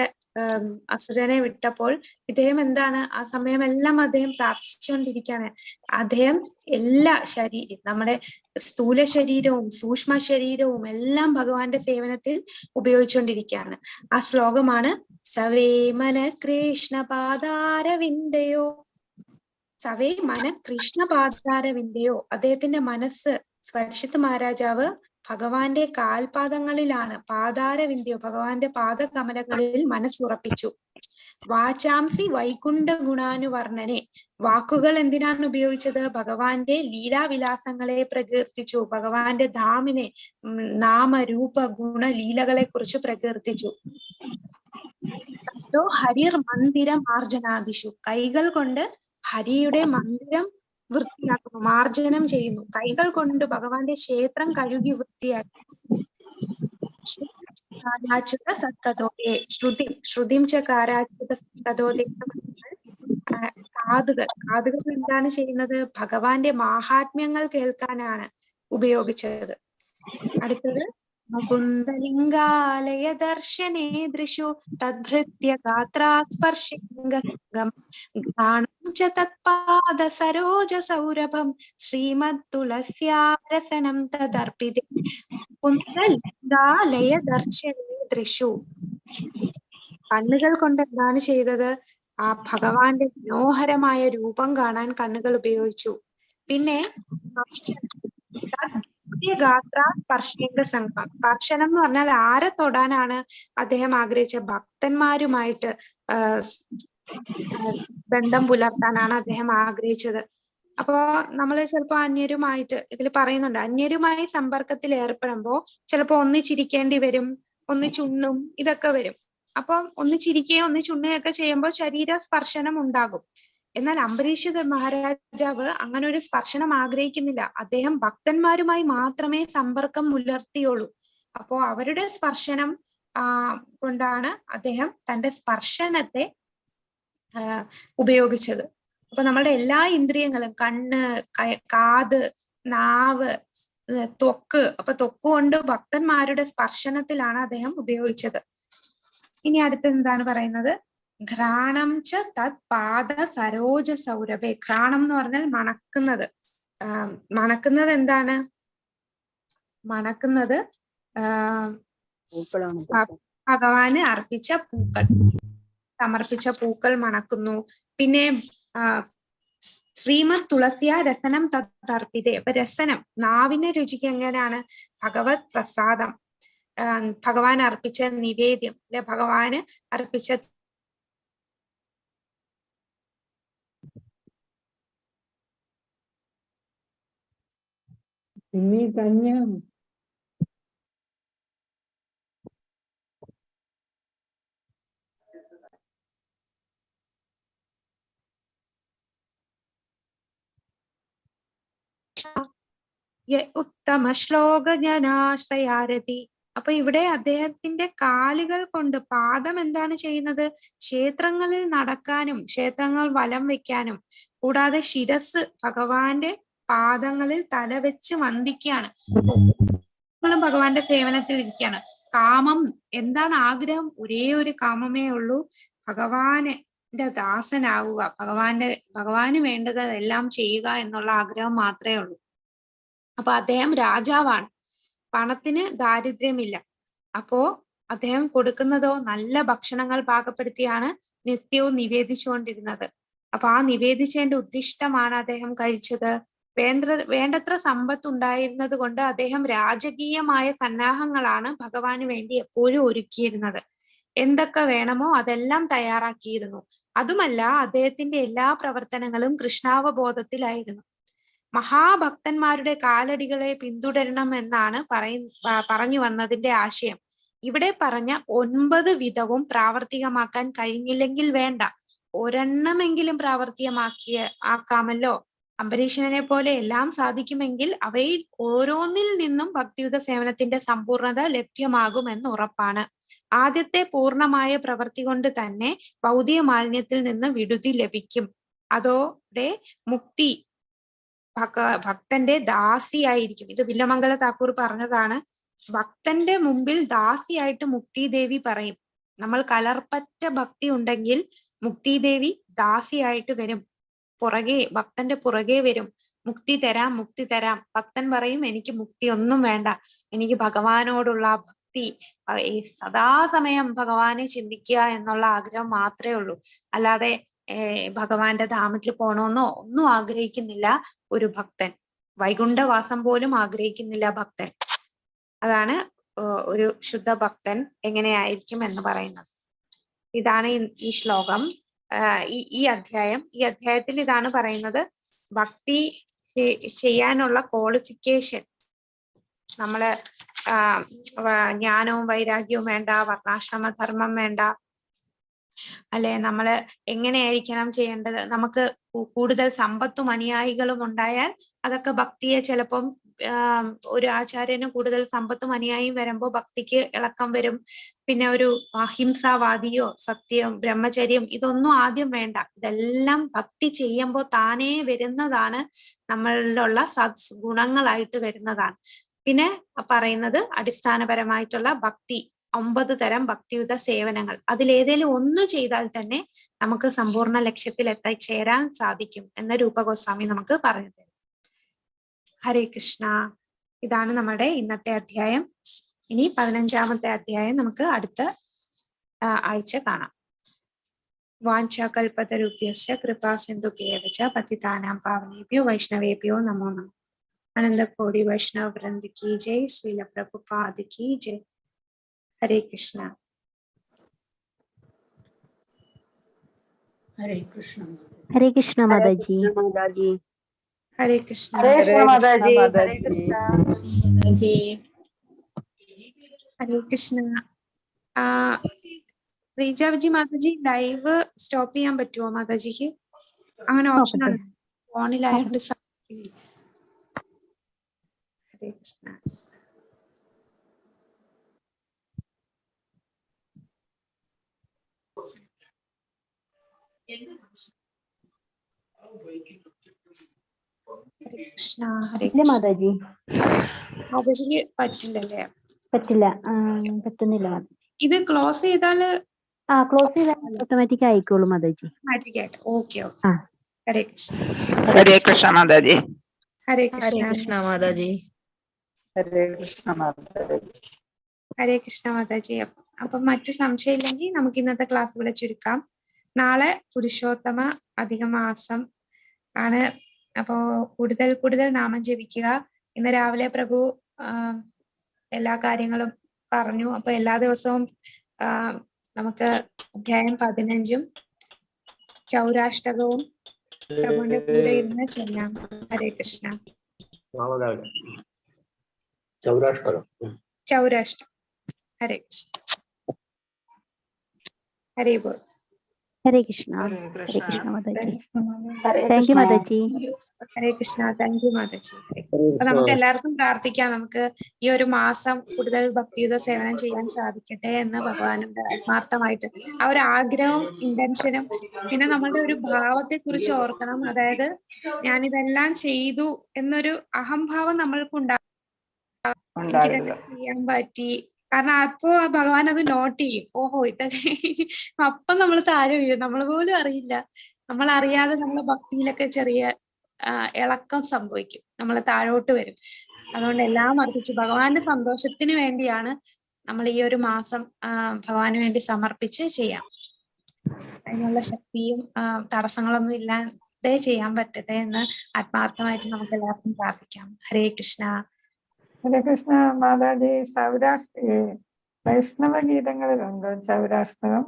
അസുരനെ വിട്ടപ്പോൾ ഇദ്ദേഹം എന്താണ് ആ സമയമെല്ലാം അദ്ദേഹം പ്രാർത്ഥിച്ചുകൊണ്ടിരിക്കുകയാണ്. അദ്ദേഹം എല്ലാ നമ്മുടെ സ്ഥൂല ശരീരവും സൂക്ഷ്മ ശരീരവും എല്ലാം ഭഗവാന്റെ സേവനത്തിൽ ഉപയോഗിച്ചുകൊണ്ടിരിക്കുകയാണ്. ആ ശ്ലോകമാണ് സവേ മന കൃഷ്ണ പാദാരവിന്ദയോ. സവേ മന കൃഷ്ണ പാദാരവിന്ദയോ. അദ്ദേഹത്തിന്റെ മനസ്സ് പരീക്ഷിത്ത് മഹാരാജാവ് ഭഗവാന്റെ കാൽപാദങ്ങളിലാണ്. പാദാരവിന്ദയോ, ഭഗവാന്റെ പാദകമലങ്ങളിൽ മനസ്സുറപ്പിച്ചു. വാചാംസി വൈകുണ്ഠ ഗുണാനുവർണ്ണനെ. വാക്കുകൾ എന്തിനാണ് ഉപയോഗിച്ചത്? ഭഗവാന്റെ ലീലാവിലാസങ്ങളെ പ്രകീർത്തിച്ചു. ഭഗവാന്റെ ധാമിനെ, നാമരൂപ ഗുണ ലീലകളെ കുറിച്ച് പ്രകീർത്തിച്ചു. ഹരിർ മന്ദിരം മാർജനാദിഷു. കൈകൾ കൊണ്ട് ഹരിയുടെ മന്ദിരം വൃത്തിയാക്കുന്നു, മാർജനം ചെയ്യുന്നു. കൈകൾ കൊണ്ട് ഭഗവാന്റെ ക്ഷേത്രം കഴുകി വൃത്തിയാക്കി. ശ്രുതിം ച കാരാചിത സത്തതോദേ. കാതുകൾ എന്താണ് ചെയ്യുന്നത്? ഭഗവാന്റെ മാഹാത്മ്യങ്ങൾ കേൾക്കാനാണ് ഉപയോഗിച്ചത്. അടുത്തത് മുകുന്ദലിംഗാലയ ദർശനേ ദൃശു തദ്ഭൃത്യ ഗാത്രാസ്പർശിംഗം ഘ്രാണം ച തത്പാദ സരോജ സൗരഭം ശ്രീമദ് തുളസ്യാരസനം തദർപ്പിതേ. മുകുന്ദലിംഗാലയ ദർശനേ ദൃശു. കണ്ണുകൾ കൊണ്ട് എന്താണ് ചെയ്തത്? ആ ഭഗവാന്റെ മനോഹരമായ രൂപം കാണാൻ കണ്ണുകൾ ഉപയോഗിച്ചു. പിന്നെ ഗാത്ര സ്പർശിംഗ സംഘം. സ്പർശനം എന്ന് പറഞ്ഞാൽ ആരെ തൊടാനാണ് അദ്ദേഹം ആഗ്രഹിച്ച? ഭക്തന്മാരുമായിട്ട് ബന്ധം പുലർത്താനാണ് അദ്ദേഹം ആഗ്രഹിച്ചത്. അപ്പോ നമ്മൾ ചിലപ്പോ അന്യരുമായിട്ട് ഇതിൽ പറയുന്നുണ്ട്, അന്യരുമായി സമ്പർക്കത്തിൽ ഏർപ്പെടുമ്പോ ചിലപ്പോ ഒന്നിച്ചിരിക്കേണ്ടി വരും, ഒന്നിച്ചുണ്ണും, ഇതൊക്കെ വരും. അപ്പം ഒന്നിച്ചിരിക്കുകയും ഒന്നിച്ചുണ്ണുകയൊക്കെ ചെയ്യുമ്പോൾ ശരീര സ്പർശനം ഉണ്ടാകും. എന്നാൽ അംബരീഷ് മഹാരാജാവ് അങ്ങനെ ഒരു സ്പർശനം ആഗ്രഹിക്കുന്നില്ല. അദ്ദേഹം ഭക്തന്മാരുമായി മാത്രമേ സമ്പർക്കം പുലർത്തിയുള്ളൂ. അപ്പോ അവരുടെ സ്പർശനം കൊണ്ടാണ് അദ്ദേഹം തന്റെ സ്പർശനത്തെ ഉപയോഗിച്ചത്. അപ്പൊ നമ്മുടെ എല്ലാ ഇന്ദ്രിയങ്ങളും, കണ്ണ്, കാത്, നാവ്, ത്വക്ക്, അപ്പൊ ത്വക്ക് കൊണ്ട് ഭക്തന്മാരുടെ സ്പർശനത്തിലാണ് അദ്ദേഹം ഉപയോഗിച്ചത്. ഇനി അടുത്ത് എന്താണ് പറയുന്നത്? ഘ്രാണം ച തത് പാദ സരോജ സൗരഭേ. ഘ്രാണം എന്ന് പറഞ്ഞാൽ മണക്കുന്നത്. മണക്കുന്നത് എന്താണ്? മണക്കുന്നത് ഭഗവാന് അർപ്പിച്ച പൂക്കൾ, സമർപ്പിച്ച പൂക്കൾ മണക്കുന്നു. പിന്നെ ശ്രീമദ് തുളസിയ രസനം തർപ്പിതേ. അപ്പൊ രസനം, നാവിനെ രുചിക്ക് എങ്ങനെയാണ്? ഭഗവത് പ്രസാദം, ഭഗവാൻ അർപ്പിച്ച നിവേദ്യം, അല്ലെ ഭഗവാന് അർപ്പിച്ച ഉത്തമ ശ്ലോക ജനാശ്രയാരതി. അപ്പൊ ഇവിടെ അദ്ദേഹത്തിന്റെ കാലുകൾ കൊണ്ട്, പാദം എന്താണ് ചെയ്യുന്നത്? ക്ഷേത്രങ്ങളിൽ നടക്കാനും ക്ഷേത്രങ്ങൾ വലം വെക്കാനും, കൂടാതെ ശിരസ് ഭഗവാന്റെ പാദങ്ങളിൽ തലവെച്ച് വന്ദിക്കുകയാണ്. ഭഗവാന്റെ സേവനത്തിൽ ഇരിക്കുകയാണ്. കാമം എന്താണ്? ആഗ്രഹം ഒരേ ഒരു കാമമേ ഉള്ളൂ, ഭഗവാന്റെ ദാസനാവുക, ഭഗവാന് വേണ്ടതെല്ലാം ചെയ്യുക എന്നുള്ള ആഗ്രഹം മാത്രമേ ഉള്ളൂ. അപ്പൊ അദ്ദേഹം രാജാവാണ്, പണത്തിന് ദാരിദ്ര്യമില്ല. അപ്പോ അദ്ദേഹം കൊടുക്കുന്നതോ നല്ല ഭക്ഷണങ്ങൾ പാകപ്പെടുത്തിയാണ് നിത്യവും നിവേദിച്ചുകൊണ്ടിരുന്നത്. അപ്പൊ ആ നിവേദിച്ചതിന്റെ ഉദ്ദിഷ്ടമാണ് അദ്ദേഹം കഴിച്ചത്. വേണ്ടത്ര സമ്പത്ത് ഉണ്ടായിരുന്നത് കൊണ്ട് അദ്ദേഹം രാജകീയമായ സന്നാഹങ്ങളാണ് ഭഗവാന് വേണ്ടി എപ്പോഴും ഒരുക്കിയിരുന്നത്. എന്തൊക്കെ വേണമോ അതെല്ലാം തയ്യാറാക്കിയിരുന്നു. അതുമല്ല, അദ്ദേഹത്തിന്റെ എല്ലാ പ്രവർത്തനങ്ങളും കൃഷ്ണാവബോധത്തിലായിരുന്നു. മഹാഭക്തന്മാരുടെ കാലടികളെ പിന്തുടരണം എന്നാണ് പറഞ്ഞു വന്നതിന്റെ ആശയം. ഇവിടെ പറഞ്ഞ 9 വിധവും പ്രാവർത്തികമാക്കാൻ കഴിഞ്ഞില്ലെങ്കിൽ വേണ്ട, ഒരെണ്ണമെങ്കിലും ആക്കാമല്ലോ. അംബരീഷനെ പോലെ എല്ലാം സാധിക്കുമെങ്കിൽ അവയിൽ ഓരോന്നിൽ നിന്നും ഭക്തിയുത സേവനത്തിന്റെ സമ്പൂർണത ലഭ്യമാകുമെന്ന് ഉറപ്പാണ്. ആദ്യത്തെ പൂർണ്ണമായ പ്രവൃത്തി കൊണ്ട് തന്നെ ഭൗതിക മാലിന്യത്തിൽ നിന്ന് വിടുതി ലഭിക്കും. അതോടെ മുക്തി ഭക്തന്റെ ദാസിയായിരിക്കും. ഇത് വില്ലമംഗല താക്കൂർ പറഞ്ഞതാണ്. ഭക്തന്റെ മുമ്പിൽ ദാസിയായിട്ട് മുക്തിദേവി പറയും. നമ്മൾ കലർപ്പറ്റ ഭക്തി ഉണ്ടെങ്കിൽ മുക്തിദേവി ദാസിയായിട്ട് വരും, ഭക്തന്റെ പുറകെ വരും. മുക്തി തരാം, മുക്തി തരാം. ഭക്തൻ പറയും, എനിക്ക് മുക്തി ഒന്നും വേണ്ട, എനിക്ക് ഭഗവാനോടുള്ള ഭക്തി, സദാസമയം ഭഗവാനെ ചിന്തിക്കുക എന്നുള്ള ആഗ്രഹം മാത്രമേ ഉള്ളൂ. അല്ലാതെ ഭഗവാന്റെ ധാമത്തിൽ പോണമെന്നോ ഒന്നും ആഗ്രഹിക്കുന്നില്ല ഒരു ഭക്തൻ. വൈകുണ്ഠവാസം പോലും ആഗ്രഹിക്കുന്നില്ല ഭക്തൻ. അതാണ് ഒരു ശുദ്ധ ഭക്തൻ എങ്ങനെയായിരിക്കും എന്ന് പറയുന്നത്. ഇതാണ് ഈ ശ്ലോകം, ഈ അധ്യായത്തിൽ ഇതാണ് പറയുന്നത്. ഭക്തി ചെയ്യാനുള്ള ക്വാളിഫിക്കേഷൻ, നമ്മള് ജ്ഞാനവും വൈരാഗ്യവും വേണ്ട, വർണ്ണാശ്രമധർമ്മം വേണ്ട, അല്ലെ നമ്മള് എങ്ങനെയായിരിക്കണം ചെയ്യേണ്ടത്. നമുക്ക് കൂടുതൽ സമ്പത്തും അനുയായികളും ഉണ്ടായാൽ അതൊക്കെ ഭക്തിയെ ചിലപ്പം ഒരു ആചാര്യന് കൂടുതൽ സമ്പത്തും അനുയായിയും വരുമ്പോൾ ഭക്തിക്ക് ഇളക്കം വരും. പിന്നെ ഒരു അഹിംസാവാദിയോ സത്യം, ബ്രഹ്മചര്യം ഇതൊന്നും ആദ്യം വേണ്ട. ഇതെല്ലാം ഭക്തി ചെയ്യുമ്പോൾ താനേ വരുന്നതാണ്, നമ്മളിലുള്ള സദ്ഗുണങ്ങളായിട്ട് വരുന്നതാണ്. പിന്നെ പറയുന്നത് അടിസ്ഥാനപരമായിട്ടുള്ള ഭക്തി, 9 തരം ഭക്തിയുത സേവനങ്ങൾ. അതിലേതേലും ഒന്ന് ചെയ്താൽ തന്നെ നമുക്ക് സമ്പൂർണ്ണ ലക്ഷ്യത്തിൽ എത്തിച്ചേരാൻ സാധിക്കും എന്ന് രൂപഗോസ്വാമി നമുക്ക് പറഞ്ഞു തരും. ഹരേ കൃഷ്ണ. ഇതാണ് നമ്മുടെ ഇന്നത്തെ അധ്യായം. ഇനി 15ാമത്തെ അധ്യായം നമുക്ക് അടുത്ത ആഴ്ച കാണാം. വാഞ്ചാകൽപതരുഭ്യശ്ച കൃപാസിന്ധുഭ്യേവ പതിതാനാം പാവനേഭ്യോ വൈഷ്ണവേഭ്യോ നമോ നമഃ. അനന്തകോടി വൈഷ്ണവ വൃന്ദ की जय, श्रील प्रभुपाद की जय. हरे कृष्णा. हरे कृष्ण माताजी. हरे कृष्णा. हरे कृष्ण माताजी. हरे कृष्ण. हरे कृष्णा. റീജാജി മാതാജി ലൈവ് സ്റ്റോപ്പ് ചെയ്യാൻ പറ്റുമോ മാതാജിക്ക്? അങ്ങനെ ഓപ്ഷൻ നോക്കട്ടെ. ഉണ്ട്. ഫോണിലായിട്ട് ഹരേ കൃഷ്ണ. ഹരേ കൃഷ്ണ. ഹരേ ഇല്ല കൃഷ്ണ. മാതാജി, മാതാജിക്ക് പറ്റില്ലല്ലേ? പറ്റില്ല. പറ്റുന്നില്ല മാതാജി. ഇത് ക്ലോസ് ചെയ്താല് ക്ലോസ് ചെയ്താൽ ഓട്ടോമാറ്റിക് ആയിക്കോളും മാതാജി. ഓട്ടോമാറ്റിക് ആയിട്ട്. Okay okay. ആ. ഹരേ കൃഷ്ണ. ഹരേ കൃഷ്ണ മാതാജി. ഹരേ കൃഷ്ണ. മാതാജി. ഹരേ കൃഷ്ണ മാതാജി. ഹരേ കൃഷ്ണ മാതാജി. അപ്പം മറ്റു സംശയം ഇല്ലെങ്കിൽ നമുക്ക് ഇന്നത്തെ ക്ലാസ് ഇവിടെ ചുരുക്കാം. നാളെ പുരുഷോത്തമ അധിക മാസം ആണ്. അപ്പോ കൂടുതൽ കൂടുതൽ നാമം ജപിക്കുക. ഇന്ന് രാവിലെ പ്രഭു എല്ലാ കാര്യങ്ങളും പറഞ്ഞു. അപ്പൊ എല്ലാ ദിവസവും നമുക്ക് അധ്യായം 15 ചൗരാഷ്ടകവും പ്രഭുവിന്റെ കൂടെ ഇരുന്ന് ചെല്ലാം. ഹരേ കൃഷ്ണ. ചൗരാഷ്ടകം. ഹരേ കൃഷ്ണ. ഹരേ ബോൾ. ഹരേ കൃഷ്ണ. ഹരേ കൃഷ്ണ മാതാജി. താങ്ക് യു മാതാജി. ഹരേ കൃഷ്ണ. താങ്ക് യു മാതാജി. അപ്പൊ നമുക്ക് എല്ലാവർക്കും പ്രാർത്ഥിക്കാം. നമുക്ക് ഈ ഒരു മാസം കൂടുതൽ ഭക്തിയുത സേവനം ചെയ്യാൻ സാധിക്കട്ടെ എന്ന് ഭഗവാനോട് ആത്മാർത്ഥമായിട്ട് ആ ഒരു ആഗ്രഹവും ഇന്റൻഷനും, പിന്നെ നമ്മളുടെ ഒരു ഭാവത്തെ കുറിച്ച് ഓർക്കണം. അതായത് ഞാനിതെല്ലാം ചെയ്തു എന്നൊരു അഹംഭാവം നമ്മൾക്കുണ്ടാകും. എനിക്കിതെല്ലാം ചെയ്യാൻ പറ്റി. കാരണം അപ്പോ ഭഗവാൻ അത് നോട്ട് ചെയ്യും. ഓഹോ ഇതൊക്കെ അപ്പം നമ്മൾ താഴെ വീഴും. നമ്മൾ പോലും അറിയില്ല. നമ്മൾ അറിയാതെ നമ്മളെ ഭക്തിയിലൊക്കെ ചെറിയ ഇളക്കം സംഭവിക്കും. നമ്മൾ താഴോട്ട് വരും. അതുകൊണ്ട് എല്ലാം അർപ്പിച്ച് ഭഗവാന്റെ സന്തോഷത്തിന് വേണ്ടിയാണ് നമ്മൾ ഈ ഒരു മാസം ഭഗവാന് വേണ്ടി സമർപ്പിച്ച് ചെയ്യാം. അതിനുള്ള ശക്തിയും തടസ്സങ്ങളൊന്നും ഇല്ലാതെ ചെയ്യാൻ പറ്റട്ടെ എന്ന് ആത്മാർത്ഥമായിട്ട് നമുക്ക് എല്ലാവർക്കും പ്രാർത്ഥിക്കാം. ഹരേ കൃഷ്ണ. ഹരേ കൃഷ്ണ മാതാജി. വൈഷ്ണവ ഗീതങ്ങളിലുണ്ടോ ചൗരാഷ്ടകം?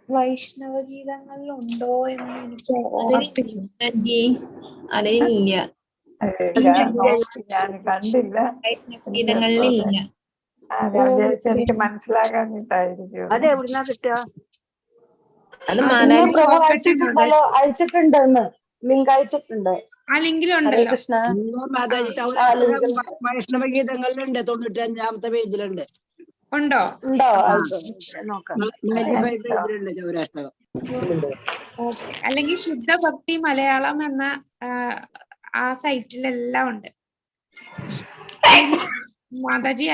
വൈഷ്ണവ ഗീതങ്ങളിലുണ്ടോ എന്ന് എനിക്ക് ഓർപ്പില്ല. അതിലില്ല. ഞാൻ കണ്ടില്ല. ഗീതങ്ങളിലില്ല. ഞാൻ വിചാരിച്ചു എനിക്ക് മനസ്സിലാകാഞ്ഞിട്ടായിരിക്കും. അത് എവിടുന്നാ കിട്ടുക? അത് അയച്ചിട്ടുണ്ടെന്ന് ലിങ്ക് അയച്ചിട്ടുണ്ട്. ആ ലിങ്കിലുണ്ടല്ലോ. കൃഷ്ണ. വൈഷ്ണവ ഗീതങ്ങളിലുണ്ട്. 95-ാമത്തെ പേജിലുണ്ട്. ഉണ്ടോ? ഉണ്ടോ? 95 പേജിലുണ്ട് ചൗരാഷ്ടകം. ഓക്കെ. അല്ലെങ്കിൽ ശുദ്ധ ഭക്തി മലയാളം എന്ന ആ സൈറ്റിലെല്ലാം ഉണ്ട്. മാതാജി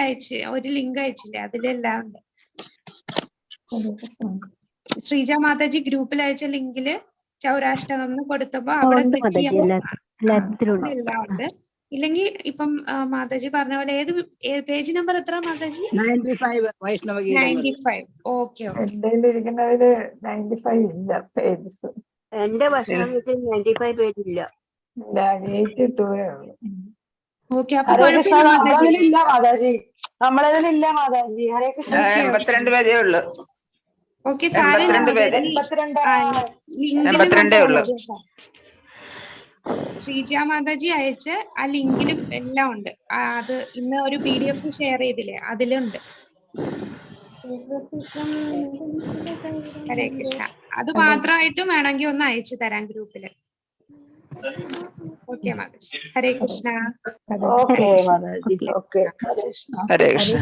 ഒരു ലിങ്ക് അയച്ചില്ലേ, അതിലെല്ലാം ഉണ്ട്. ശ്രീജ മാതാജി ഗ്രൂപ്പിൽ അയച്ച ലിങ്കില് ചൗരാഷ്ടകം എന്ന് കൊടുത്തപ്പോ അവിടെ എല്ലാം ഉണ്ട്. ഇല്ലെങ്കിൽ ഇപ്പം മാതാജി പറഞ്ഞ പോലെ പേജ് നമ്പർ എത്ര മാതാജി? 95 വൈഷ്ണവ ഗീതങ്ങൾ. 95. Okay okay. എന്റെ ഇരിക്കുന്നതില് 95 ഇല്ല പേജസ്. എന്റെ ഭക്ഷണം 95 പേജ് ഇല്ല. 82 ഉള്ളൂ. ഓക്കെ. അപ്പൊ കുഴപ്പമില്ല മാതാജി. നമ്മളതിലില്ല മാതാജി. ഹരേ കൃഷ്ണ. 82 പേജേ ഉള്ളൂ. ഓക്കെ. സാരമില്ല. 82 ഉള്ളൂ. ശ്രീജ മാതാജി അയച്ച ആ ലിങ്കില് എല്ലാം ഉണ്ട്. അത് ഇന്ന് ഒരു PDF ഷെയർ ചെയ്തില്ലേ, അതിലുണ്ട്. ഹരേ കൃഷ്ണ. അത് മാത്രമായിട്ടും വേണമെങ്കിൽ ഒന്ന് അയച്ചു തരാം ഗ്രൂപ്പില്. Okay Mataji. Hare Krishna. Okay Mataji. Okay. ഹരേ കൃഷ്ണ.